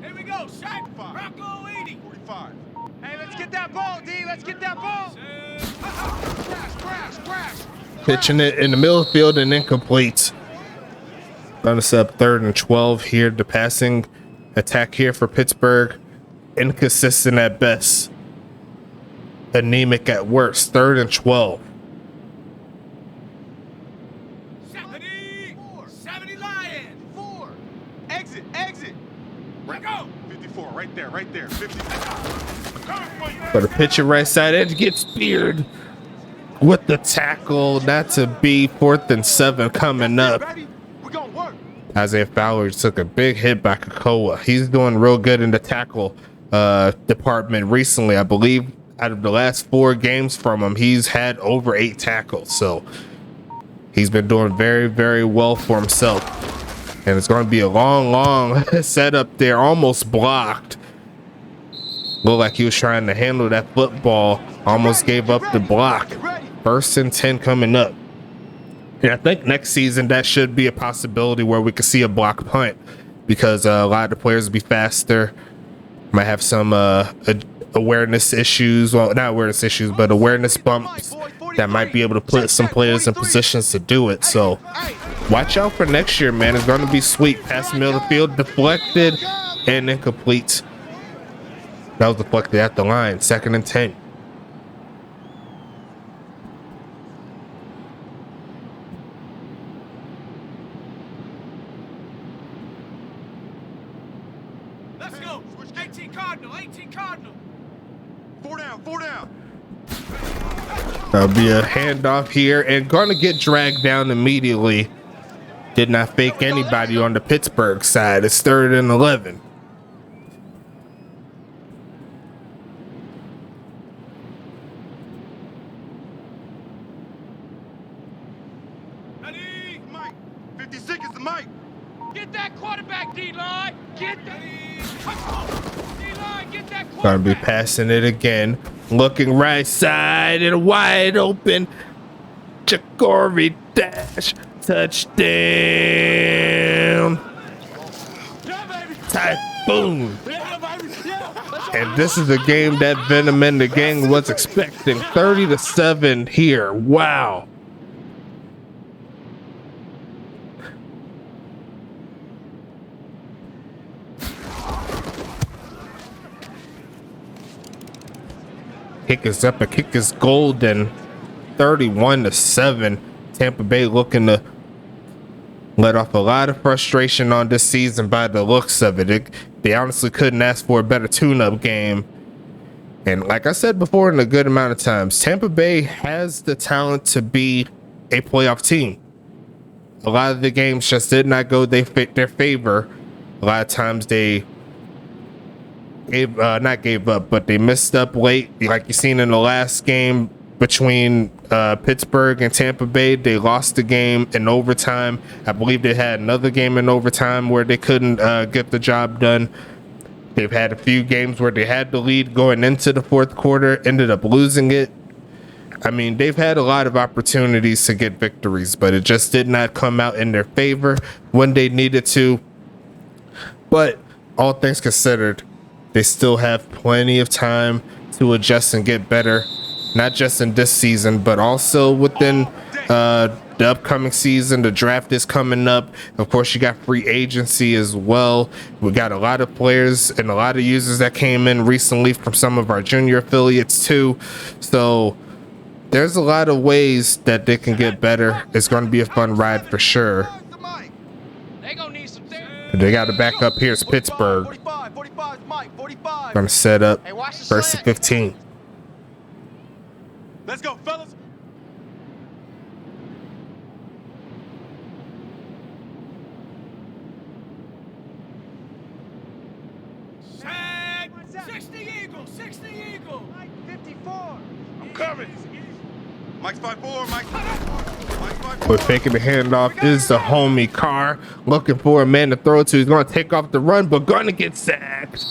Here we go, shot. Rocco 80. 45. Hey, let's get that ball, D. Let's get that ball. Crash. Pitching it in the middle of the field and incomplete. Going to set up 3rd and 12 here. The passing attack here for Pittsburgh. Inconsistent at best. Anemic at worst. 3rd and 12. 70 Lion. 4. Exit. Rocco. 54, right there. 50. But the pitcher right side edge gets speared with the tackle. That's a B. 4th and 7 coming up. Ready? We're gonna work. Isaiah Fowler took a big hit by Kakoa. He's doing real good in the tackle department recently. I believe out of the last 4 games from him, he's had over 8 tackles. So he's been doing very, very well for himself. And it's going to be a long setup there, almost blocked. Looked like he was trying to handle that football, almost gave up the block. 1st and 10 coming up. And I think next season that should be a possibility where we could see a block punt, because a lot of the players will be faster, might have some awareness issues. Well, not awareness issues, but awareness bumps that might be able to put some players in positions to do it. So watch out for next year, man. It's going to be sweet. Pass the middle of the field, deflected and incomplete. That was deflected at the line. 2nd and 10. Let's go. 18 Cardinal. 4 down. That'll be a handoff here and going to get dragged down immediately. Did not fake anybody on the Pittsburgh side. It's 3rd and 11. Ready? Mike. 56 is the Mike. Get that quarterback, D-line. Get that. D-line, get that quarterback. Gonna be passing it again. Looking right side and wide open. Jacory Dash. Touchdown. Typhoon. And this is the game that Venom and the gang was expecting. 30-7 here. Wow. Kick is up, a kick is golden. 31-7. Tampa Bay looking to let off a lot of frustration on this season by the looks of it. They honestly couldn't ask for a better tune-up game. And like I said before, in a good amount of times, Tampa Bay has the talent to be a playoff team. A lot of the games just did not go their favor. A lot of times they not gave up, but they missed up late. Like you seen in the last game between Pittsburgh and Tampa Bay, they lost the game in overtime. I believe they had another game in overtime where they couldn't get the job done. They've had a few games where they had the lead going into the 4th quarter, ended up losing it. I mean, they've had a lot of opportunities to get victories, but it just did not come out in their favor when they needed to. But all things considered, they still have plenty of time to adjust and get better, not just in this season, but also within the upcoming season. The draft is coming up. Of course, you got free agency as well. We got a lot of players and a lot of users that came in recently from some of our junior affiliates too. So there's a lot of ways that they can get better. It's going to be a fun ride for sure. They got to back up. Here's Pittsburgh. 45 is Mike. 45. Gonna set up Hey, watch the first and slant. 15. Let's go, fellas. Sag! 60 Eagle! 60 Eagle! 54. I'm coming. Mike's 5-4, Mike's 5-4. But faking the handoff is the homie Carr, looking for a man to throw to. He's going to take off the run, but going to get sacked.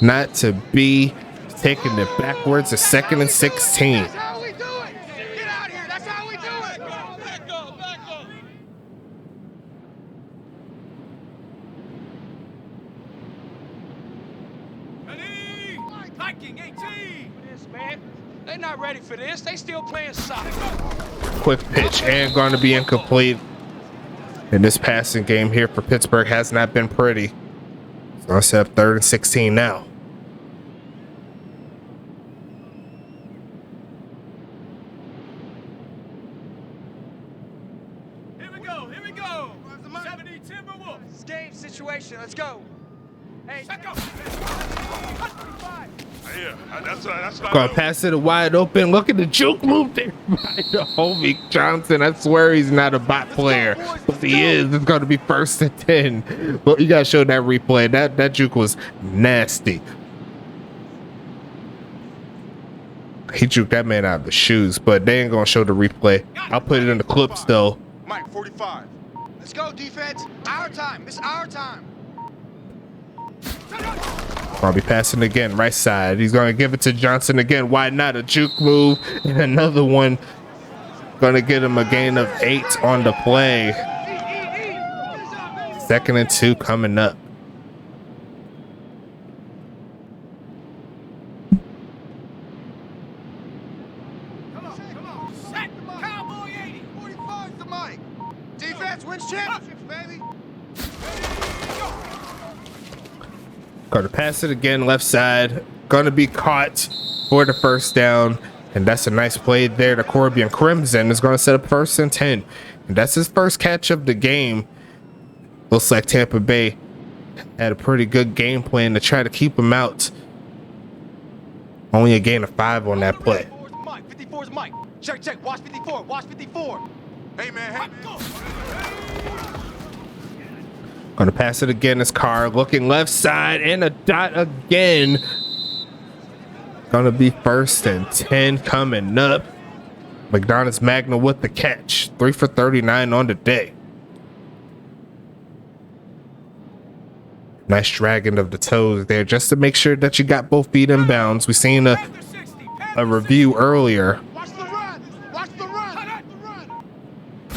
Not to be, taking it backwards to 2nd and 16. That's how we do it. Get out of here. That's how we do it. Back up! Back up! Ready! Hiking 18! This, man. They're not ready for this. They still playing soccer. Quick pitch and going to be incomplete. And this passing game here for Pittsburgh has not been pretty. So let's set up 3rd and 16 now. Here we go! Here we go! 70 Timberwolves! This is game situation. Let's go. Hey, Check out! Yeah, that's what Gonna pass it wide open. Look at the juke move there by the homie Johnson. I swear he's not a bot player. But he is. It's gonna be 1st and 10. Well, you gotta show that replay. That juke was nasty. He juked that man out of the shoes, but they ain't gonna show the replay. I'll put it in the clips though. Mike, 45. let's go, defense. Our time. It's our time. Probably passing again, right side. He's gonna give it to Johnson again. Why not? A juke move and another one. Gonna get him a gain of 8 on the play. 2nd and 2 coming up. Come on! Set! Cowboy 80! 45 is the mic. Defense wins championships, baby. Gonna pass it again, left side. Gonna be caught for the 1st down. And that's a nice play there to Corbian Crimson. Is gonna set up 1st and 10. And that's his first catch of the game. Looks like Tampa Bay had a pretty good game plan to try to keep him out. Only a gain of 5 on that play. 54 is Mike. 54 is Mike. Check. Watch 54. Watch 54. Hey, man. Gonna pass it again. It's Carr looking left side and a dot again. Gonna be 1st and 10 coming up. McDonald's Magna with the catch. 3 for 39 on the day. Nice dragging of the toes there just to make sure that you got both feet in bounds. We seen a review earlier. Watch the run. Watch the run.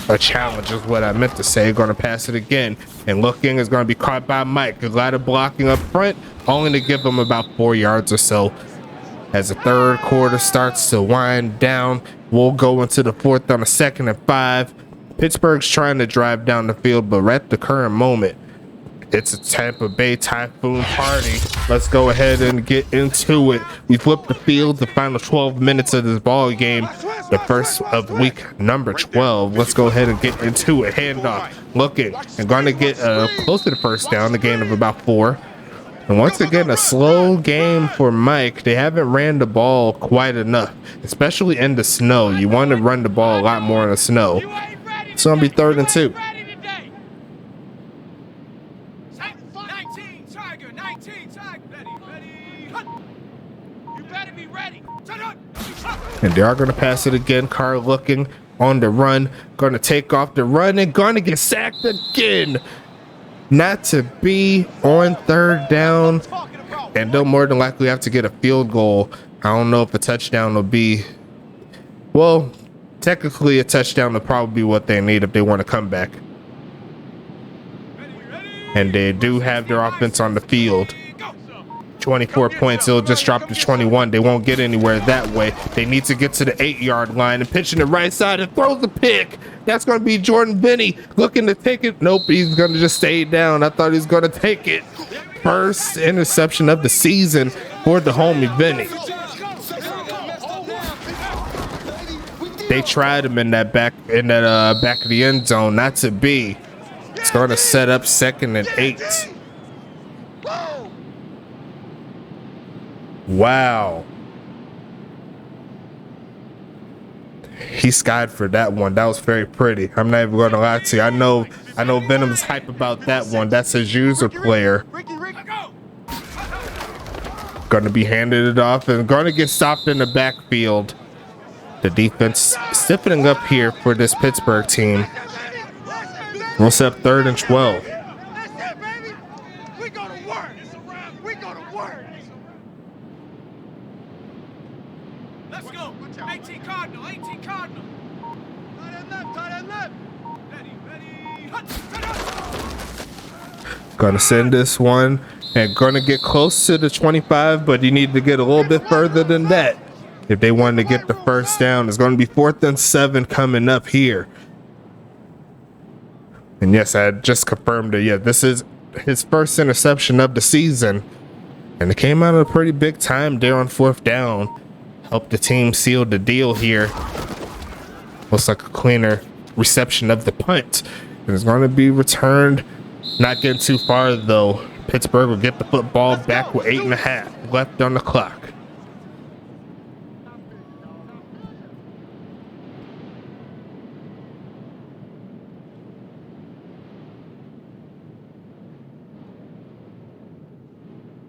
A challenge is what I meant to say. Gonna pass it again. And looking is gonna be caught by Mike. A lot of blocking up front, only to give him about 4 yards or so. As the 3rd quarter starts to wind down, we'll go into the 4th on a 2nd and 5. Pittsburgh's trying to drive down the field, but at the current moment, it's a Tampa Bay Typhoon party. Let's go ahead and get into it. We flipped the field, the final 12 minutes of this ball game, the first of week number 12. Let's go ahead and get into it. Handoff, looking, and going to get close to the 1st down, a gain of about 4. And once again, a slow game for Mike. They haven't ran the ball quite enough, especially in the snow. You want to run the ball a lot more in the snow. It's going to be 3rd and 2. 19 Tiger! 19 Tiger! Ready! You better be ready. And they are going to pass it again. Carr looking on the run. Going to take off the run and going to get sacked again. Not to be on 3rd down. And they'll more than likely have to get a field goal. I don't know if a touchdown will be... Well, technically a touchdown will probably be what they need if they want to come back. And they do have their offense on the field. 24 points. It'll just drop to 21. They won't get anywhere that way. They need to get to the 8-yard line and pitch in the right side and throws the pick. That's going to be Jordan Benny looking to take it. Nope, he's going to just stay down. I thought he was going to take it. First interception of the season for the homie Benny. They tried him in that back of the end zone, not to be. It's going to set up 2nd and 8. Wow. He skied for that one. That was very pretty. I'm not even going to lie to you. I know Venom's hype about that one. That's his user player. Going to be handed it off and going to get stopped in the backfield. The defense stiffening up here for this Pittsburgh team. We'll set up 3rd and 12. That's it, baby. We go to work. We go to work. Let's go. 18 Cardinal. 18 Cardinal. Tight end left. Tight end left. Ready. Gonna send this one and gonna get close to the 25, but you need to get a little bit further than that if they wanted to get the first down. It's gonna be 4th and 7 coming up here. And yes, I just confirmed it. Yeah, this is his first interception of the season, and it came out at a pretty big time there on 4th down. Helped the team seal the deal here. Looks like a cleaner reception of the punt. And it's going to be returned. Not getting too far though. Pittsburgh will get the football back with 8.5 left on the clock.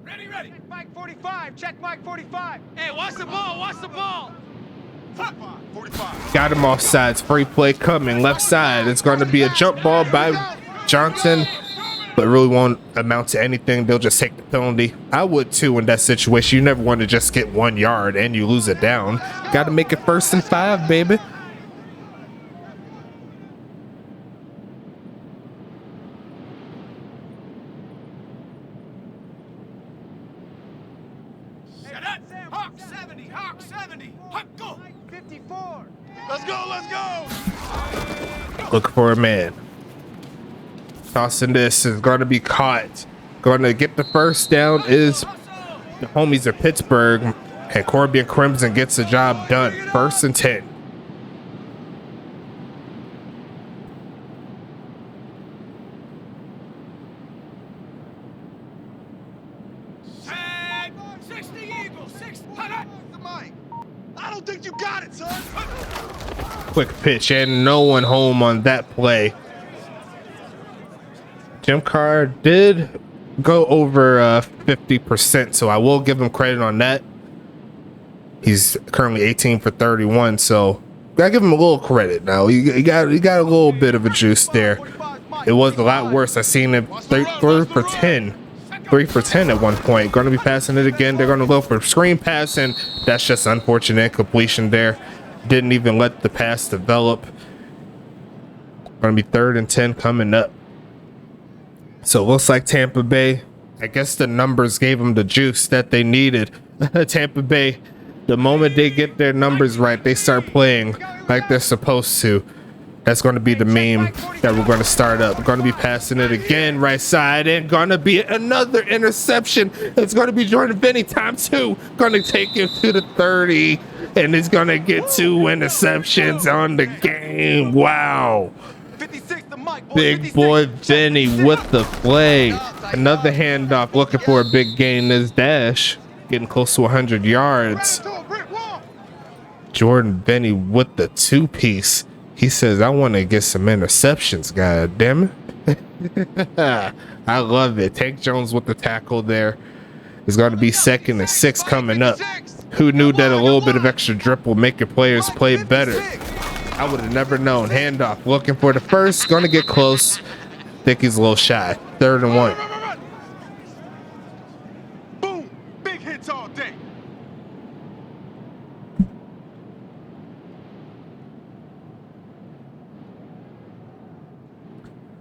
Ready. Mike 45. Check Mike 45. Hey, watch the ball. Watch the ball. 45. Got him off sides. Free play coming. Left side. It's going to be a jump ball by Johnson, but really won't amount to anything. They'll just take the penalty. I would too in that situation. You never want to just get 1 yard and you lose it down. Got to make it 1st and 5, baby. Hawk 70. Hawk 70. Hawk go. 54. Let's go. Let's go. Looking for a man. Tossing this is going to be caught. Going to get the first down is the homies of Pittsburgh. And Corby and Crimson gets the job done. 1st and 10. Tag. 60 Eagles. 60. Mike, I don't think you got it, son. Quick pitch and no one home on that play. Jim Carr did go over 50%, so I will give him credit on that. He's currently 18 for 31, so gotta give him a little credit. Now he got a little bit of a juice there. It was a lot worse. I seen him 3 for 10 at one point. Going to be passing it again. They're going to go for screen pass, and that's just unfortunate completion there. Didn't even let the pass develop. Going to be 3rd and 10 coming up. So it looks like Tampa Bay, I guess the numbers gave them the juice that they needed. Tampa Bay, the moment they get their numbers right, they start playing like they're supposed to. That's going to be the meme that we're going to start up. We're going to be passing it again right side, and going to be another interception. It's going to be Jordan Benny time 2. Going to take him to the 30, and he's going to get 2 interceptions on the game. Wow. 56 to Mike. Big boy Benny with the play. Another handoff, looking for a big gain. This dash getting close to 100 yards. Jordan Benny with the 2-piece. He says, I want to get some interceptions, god damn it. I love it. Tank Jones with the tackle there. It's going to be 2nd and 6 coming up. Who knew that a little bit of extra drip will make your players play better? I would have never known. Handoff, looking for the first. Going to get close. Think he's a little shy. 3rd and 1. Boom. Big hits all day.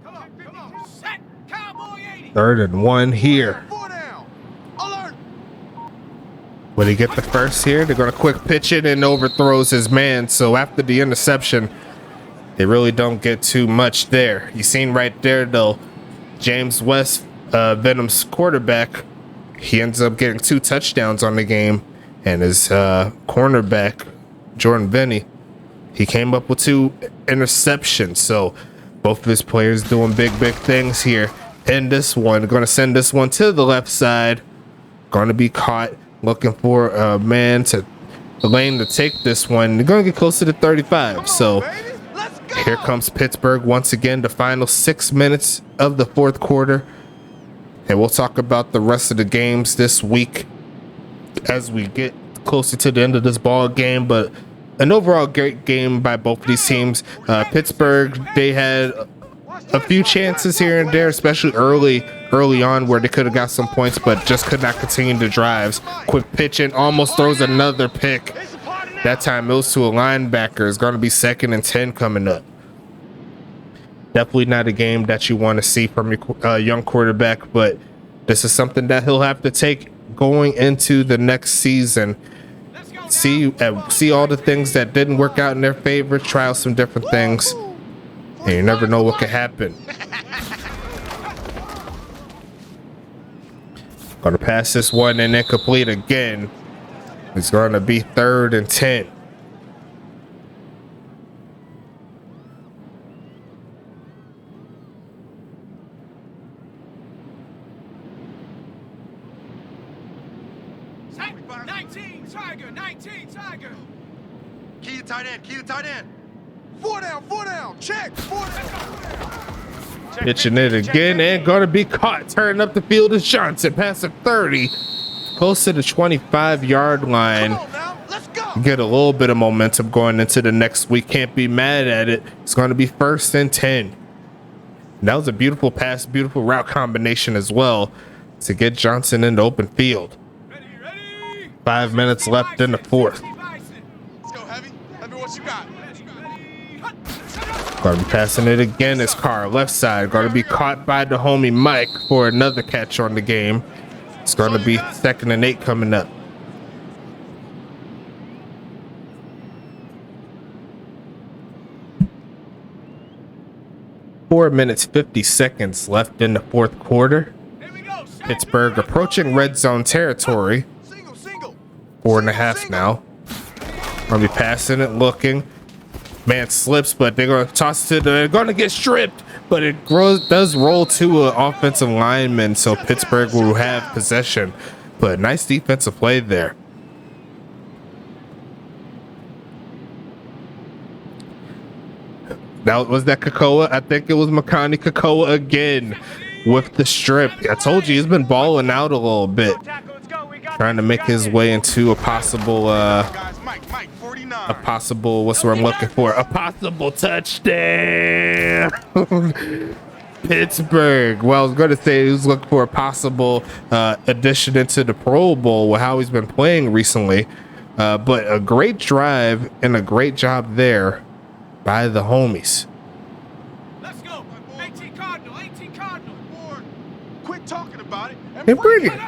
Come on. Set. Cowboy 80. 3rd and 1 here. 4 down. Alert. Will he get the first here? They're going to quick pitch it and overthrows his man. So after the interception, they really don't get too much there. You seen right there, though, James West, Venom's quarterback, he ends up getting 2 touchdowns on the game. And his cornerback, Jordan Benny, he came up with 2 interceptions. So Both of his players doing big things here. And this one, going to send this one to the left side. Going to be caught, looking for a man to the lane to take this one. They're going to get closer to 35. So here comes Pittsburgh once again, the final 6 minutes of the fourth quarter. And we'll talk about the rest of the games this week as we get closer to the end of this ball game. But an overall great game by both of these teams. Pittsburgh, they had a few chances here and there, especially early on, where they could have got some points, but just could not continue the drives. Quick pitching, almost throws another pick. That time it was to a linebacker. It's going to be 2nd and 10 coming up. Definitely not a game that you want to see from your young quarterback, but this is something that he'll have to take going into the next season. See all the things that didn't work out in their favor, try out some different things, and you never know what could happen. Gonna pass this one and then complete again. It's gonna be 3rd and 10. Key to tight end, key to tight end. 4 down, check. 4 down. Pitching it again and gonna be caught. Turning up the field is Johnson, pass of 30, close to the 25-yard line. Come on now, let's go. Get a little bit of momentum going into the next week. Can't be mad at it. It's going to be 1st and 10. That was a beautiful pass, beautiful route combination as well to get Johnson in the open field. 5 minutes left in the fourth. Let's go, Heavy. Heavy, what you got? Going to be passing it again. It's Carr, left side. Going to be caught by the homie Mike for another catch on the game. It's going to be 2nd and 8 coming up. Four minutes, 50 seconds left in the fourth quarter. Pittsburgh approaching red zone territory. 4.5 now. Gonna be passing it, looking. Man slips, but they're gonna toss it. They're gonna get stripped, but it does roll to an offensive lineman, so Pittsburgh will have possession. But nice defensive play there. Was that Kakoa? I think it was Makani Kakoa again with the strip. I told you he's been balling out a little bit, trying to make his way into a possible what's what I'm looking for, a possible touchdown. Pittsburgh. Well, I was going to say he was looking for a possible addition into the Pro Bowl with how he's been playing recently, but a great drive and a great job there by the homies. Let's go. 18 Cardinal. Quit talking about it. And bring it.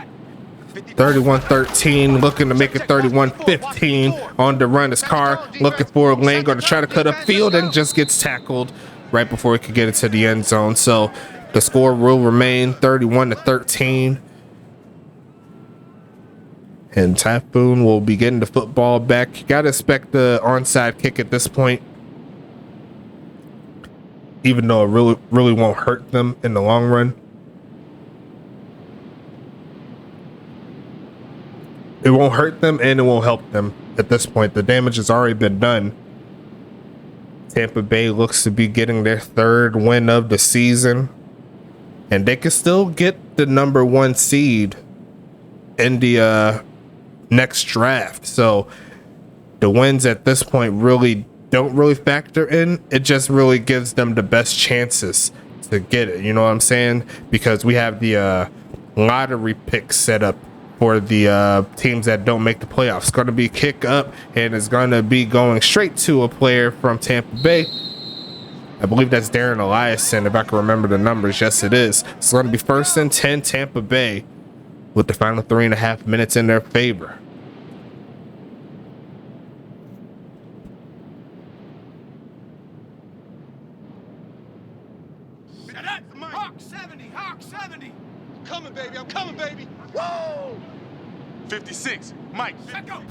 31-13, looking to make it 31-15 on the run. His car looking for a lane, going to try to cut up field and just gets tackled right before he could get into the end zone. So the score will remain 31-13. And Typhoon will be getting the football back. You got to expect the onside kick at this point, even though it really won't hurt them in the long run. It won't hurt them and it won't help them at this point. The damage has already been done. Tampa Bay looks to be getting their 3rd win of the season, and they can still get the number 1 seed in the next draft. So the wins at this point don't really factor in. It just really gives them the best chances to get it. You know what I'm saying? Because we have the lottery pick set up for the teams that don't make the playoffs. It's going to be kick up, and it's going to be going straight to a player from Tampa Bay. I believe that's Darren Eliason, if I can remember the numbers. Yes, it is. It's going to be 1st and 10 Tampa Bay with the final 3.5 minutes in their favor. Hawk 70. Coming, baby. I'm coming, baby. Whoa! 56. Mike. Let go.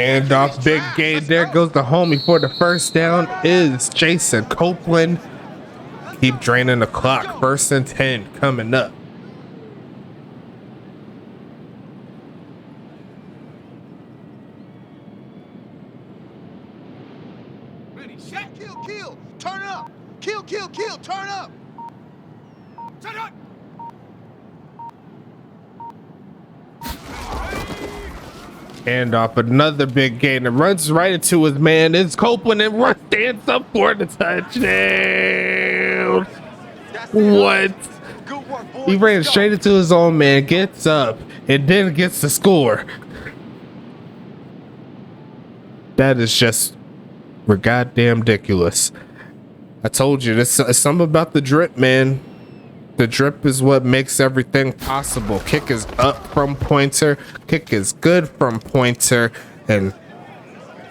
And off big gain. There goes the homie for the first down is Jason Copeland. Keep draining the clock. 1st and 10 coming up. Ready, set, Kill. Turn up. Kill. Turn up. turn up. And off another big gain. It runs right into his man. It's Copeland and runs stands up for the touchdown. What? Good work, boys. He ran Let's go. straight into his own man, gets up, and then gets the score. That is just goddamn ridiculous. I told you, this is something about the drip, man. The drip is what makes everything possible. Kick is up from pointer. Kick is good from pointer. And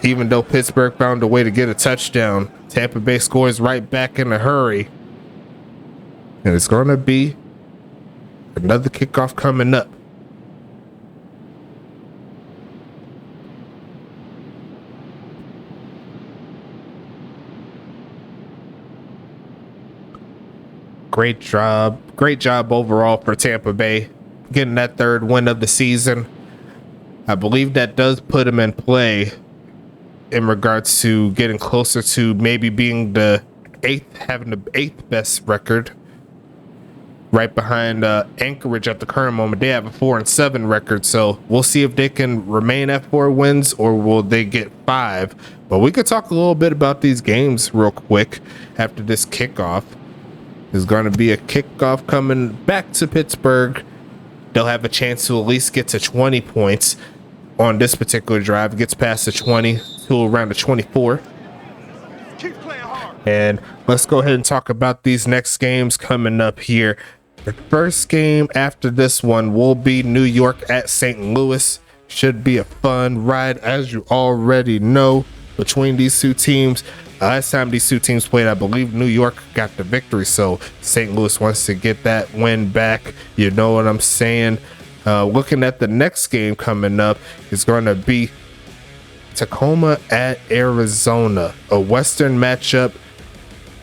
even though Pittsburgh found a way to get a touchdown, Tampa Bay scores right back in a hurry. And it's going to be another kickoff coming up. Great job overall for Tampa Bay, getting that 3rd win of the season. I believe that does put them in play in regards to getting closer to maybe being having the 8th best record, right behind Anchorage at the current moment. They have a 4-7 record, so we'll see if they can remain at 4 wins or will they get 5. But we could talk a little bit about these games real quick after this kickoff. There's going to be a kickoff coming back to Pittsburgh. They'll have a chance to at least get to 20 points on this particular drive. It gets past the 20 to around the 24. Keep playing hard. And let's go ahead and talk about these next games coming up here. The first game after this one will be New York at St. Louis. Should be a fun ride, as you already know, between these two teams. Last time these two teams played, I believe New York got the victory, so St. Louis wants to get that win back. You know what I'm saying? Looking at the next game coming up is going to be Tacoma at Arizona, a Western matchup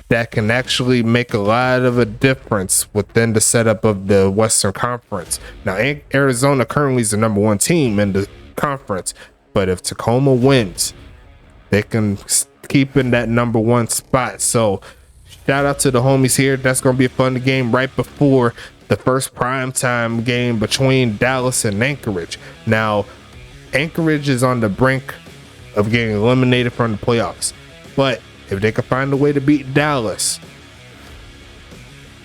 that can actually make a lot of a difference within the setup of the Western Conference. Now, Arizona currently is the number 1 team in the conference, but if Tacoma wins, they can keep in that number 1 spot. So shout out to the homies here. That's going to be a fun game right before the first primetime game between Dallas and Anchorage. Now, Anchorage is on the brink of getting eliminated from the playoffs, but if they can find a way to beat Dallas,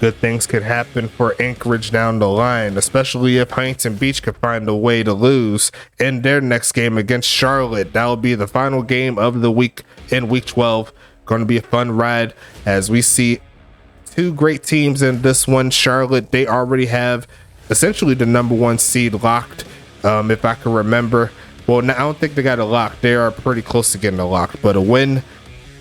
good things could happen for Anchorage down the line, especially if Huntington Beach could find a way to lose in their next game against Charlotte. That will be the final game of the week in week 12. Going to be a fun ride as we see 2 great teams in this one. Charlotte, they already have essentially the number 1 seed locked, if I can remember. Well, now I don't think they got it locked. They are pretty close to getting it locked, but a win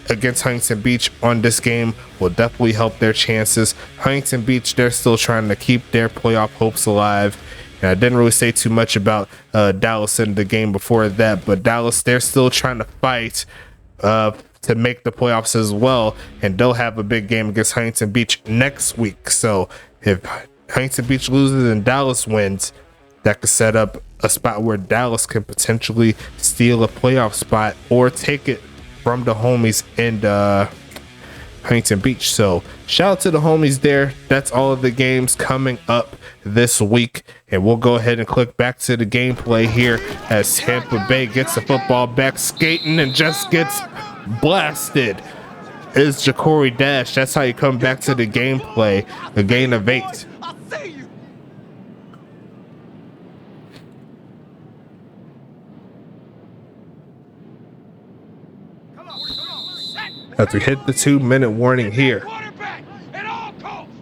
against Huntington Beach on this game will definitely help their chances. Huntington Beach, they're still trying to keep their playoff hopes alive. And I didn't really say too much about Dallas in the game before that, but Dallas, they're still trying to fight to make the playoffs as well, and they'll have a big game against Huntington Beach next week. So if Huntington Beach loses and Dallas wins, that could set up a spot where Dallas can potentially steal a playoff spot or take it from the homies in Huntington Beach. So shout out to the homies there. That's all of the games coming up this week, and we'll go ahead and click back to the gameplay here as Tampa Bay gets the football back, skating, and just gets blasted. It's Ja'Cory Dash. That's how you come back to the gameplay. A gain of 8. I see you. As we hit the 2-minute warning here. Quarterback at all costs.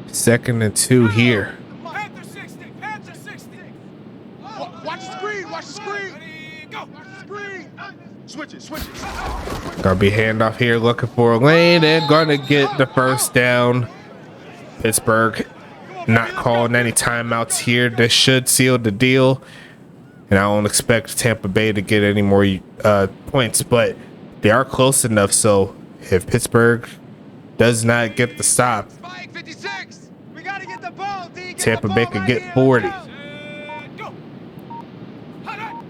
Second and 2 here. Panther 60. Panther 60. Watch the screen. Watch the screen. Ready, go. Switch it. Gonna be handoff here, looking for a lane and gonna get the first down. Pittsburgh not calling any timeouts here. This should seal the deal. And I don't expect Tampa Bay to get any more points, but they are close enough. So if Pittsburgh does not get the stop, Spike 56. We got to get the ball, D. Get Tampa the Bay ball could right get here. 40. Let's go. Go. Hot, hot.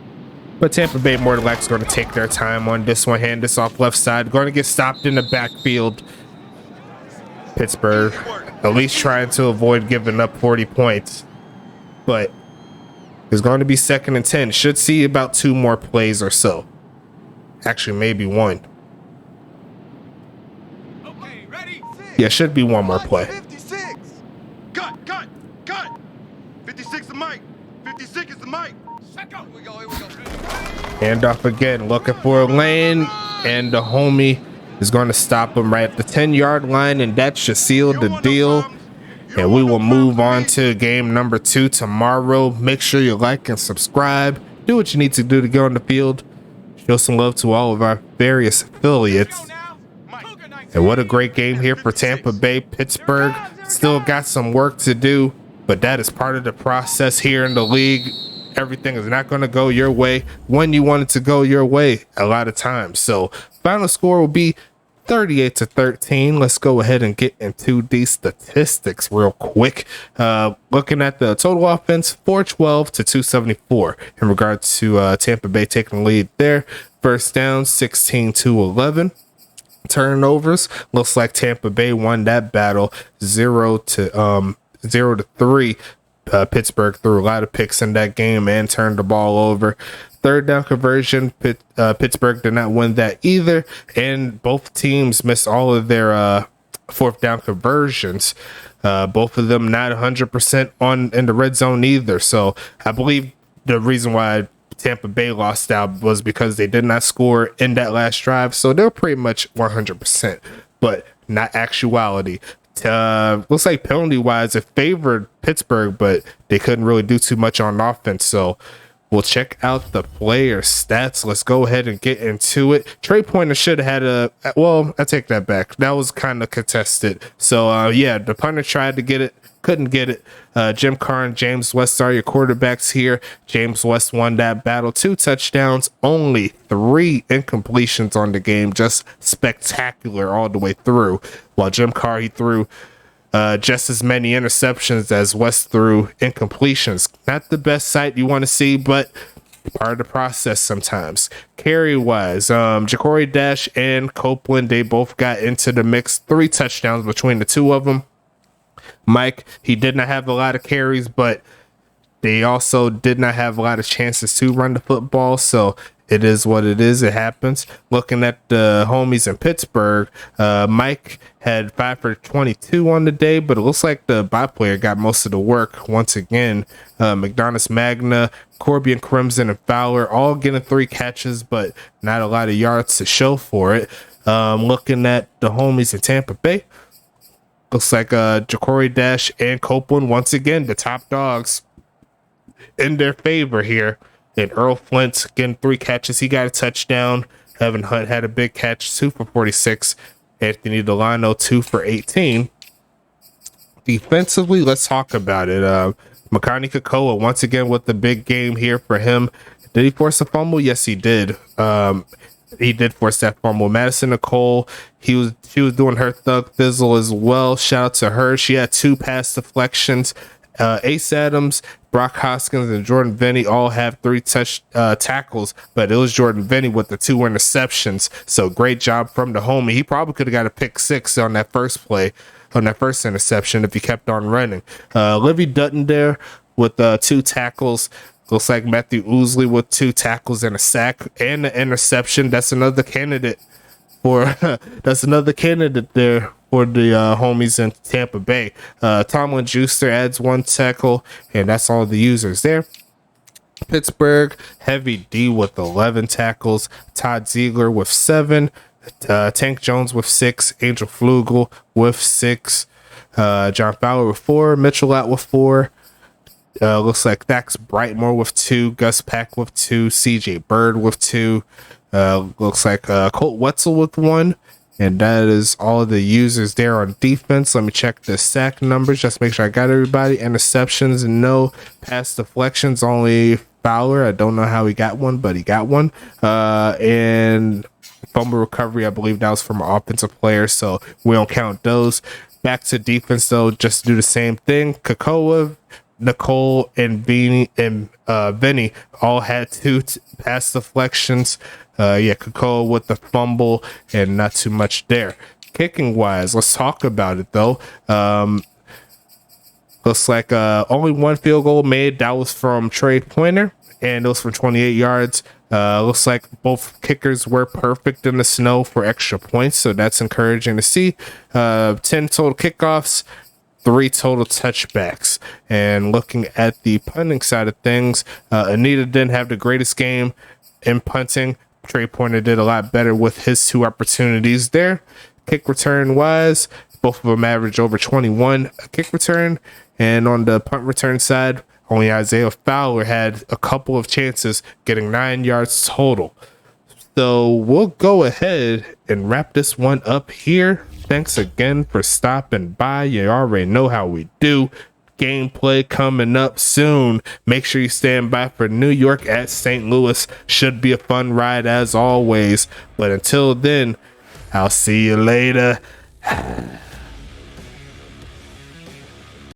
But Tampa Bay more than likely is going to take their time on this one. Hand this off left side. Going to get stopped in the backfield. Pittsburgh at least trying to avoid giving up 40 points. But it's going to be 2nd and 10. Should see about 2 more plays or so. Actually, maybe 1. Okay, ready? Yeah, should be 1 more play. 56. Cut. 56 the mic. 56 is the mic. Set go. Here we go. Handoff again, looking for a lane, and the homie is going to stop him right at the 10-yard line, and that should seal the deal. And we will move on to game number 2 tomorrow. Make sure you like and subscribe. Do what you need to do to get on the field. Show some love to all of our various affiliates. Go now. Cougar 19. And what a great game here for Tampa Bay. Pittsburgh still got some work to do, but that is part of the process here in the league. Everything is not going to go your way when you want it to go your way a lot of times. So final score will be 38-13. Let's go ahead and get into the statistics real quick. Looking at the total offense, 412 to 274 in regards to Tampa Bay taking the lead there. First down, 16-11. Turnovers, looks like Tampa Bay won that battle 0-3. Pittsburgh threw a lot of picks in that game and turned the ball over. Third down conversion, Pittsburgh did not win that either, and both teams missed all of their fourth down conversions. Both of them not 100% in the red zone either. So I believe the reason why Tampa Bay lost out was because they did not score in that last drive. So they're pretty much 100%, but not actuality. Looks like penalty wise it favored Pittsburgh, but they couldn't really do too much on offense. So we'll check out the player stats. Let's go ahead and get into it. Trey Pointer should have had I take that back. That was kind of contested. So yeah, the punter tried to get it, couldn't get it. Jim Carr and James West are your quarterbacks here. James West won that battle, 2 touchdowns, only 3 incompletions on the game, just spectacular all the way through. While Jim Carr, he threw just as many interceptions as West threw incompletions. Not the best sight you want to see, but part of the process sometimes. Carry wise, Ja'Cory Dash and Copeland, they both got into the mix. 3 touchdowns between the 2 of them. Mike, he did not have a lot of carries, but they also did not have a lot of chances to run the football. So it is what it is. It happens. Looking at the homies in Pittsburgh, Mike had 5 for 22 on the day, but it looks like the bye player got most of the work once again. McDonough, Magna, Corbian, Crimson, and Fowler all getting 3 catches, but not a lot of yards to show for it. Looking at the homies in Tampa Bay, looks like Ja'Cory Dash and Copeland, once again, the top dogs in their favor here. And Earl Flint getting 3 catches. He got a touchdown. Evan Hunt had a big catch, 2 for 46. Anthony Delano, 2 for 18. Defensively, let's talk about it. Makani Kakoa, once again, with the big game here for him. Did he force a fumble? Yes, he did. He did force that fumble. Madison Nicole, she was doing her thug fizzle as well. Shout out to her. She had 2 pass deflections. Ace Adams, Brock Hoskins, and Jordan Vinny all have 3 tackles, but it was Jordan Vinny with the 2 interceptions. So great job from the homie. He probably could have got a pick 6 on that first play, on that first interception if he kept on running. Livy Dutton there with 2 tackles. Looks like Matthew Ousley with 2 tackles and a sack and an interception. That's another candidate there for the homies in Tampa Bay. Tomlin Juicer adds 1 tackle, and that's all the users there. Pittsburgh, Heavy D with 11 tackles. Todd Ziegler with 7. Tank Jones with 6. Angel Flugel with 6. John Fowler with 4. Mitchell out with 4. Looks like Thax Brightmore with 2, Gus Pack with 2, CJ Bird with 2. Looks like Colt Wetzel with 1. And that is all of the users there on defense. Let me check the sack numbers. Just make sure I got everybody. Interceptions, no. Pass deflections, only Fowler. I don't know how he got one, but he got one. And fumble recovery, I believe that was from an offensive player, so we don't count those. Back to defense, though, just do the same thing. Kakoa, Nicole, and Vinny all had 2 pass deflections. Kakoa with the fumble and not too much there. Kicking wise, let's talk about it though. Looks like only 1 field goal made. That was from Trey Pointer, and it was for 28 yards. Looks like both kickers were perfect in the snow for extra points, so that's encouraging to see. 10 total kickoffs, 3 total touchbacks. And looking at the punting side of things, Anita didn't have the greatest game in punting. Trey Pointer did a lot better with his 2 opportunities there. Kick return wise, both of them averaged over 21 a kick return. And on the punt return side, only Isaiah Fowler had a couple of chances, getting 9 yards total. So we'll go ahead and wrap this one up here. Thanks again for stopping by. You already know how we do. Gameplay coming up soon. Make sure you stand by for New York at St. Louis. Should be a fun ride as always. But until then, I'll see you later.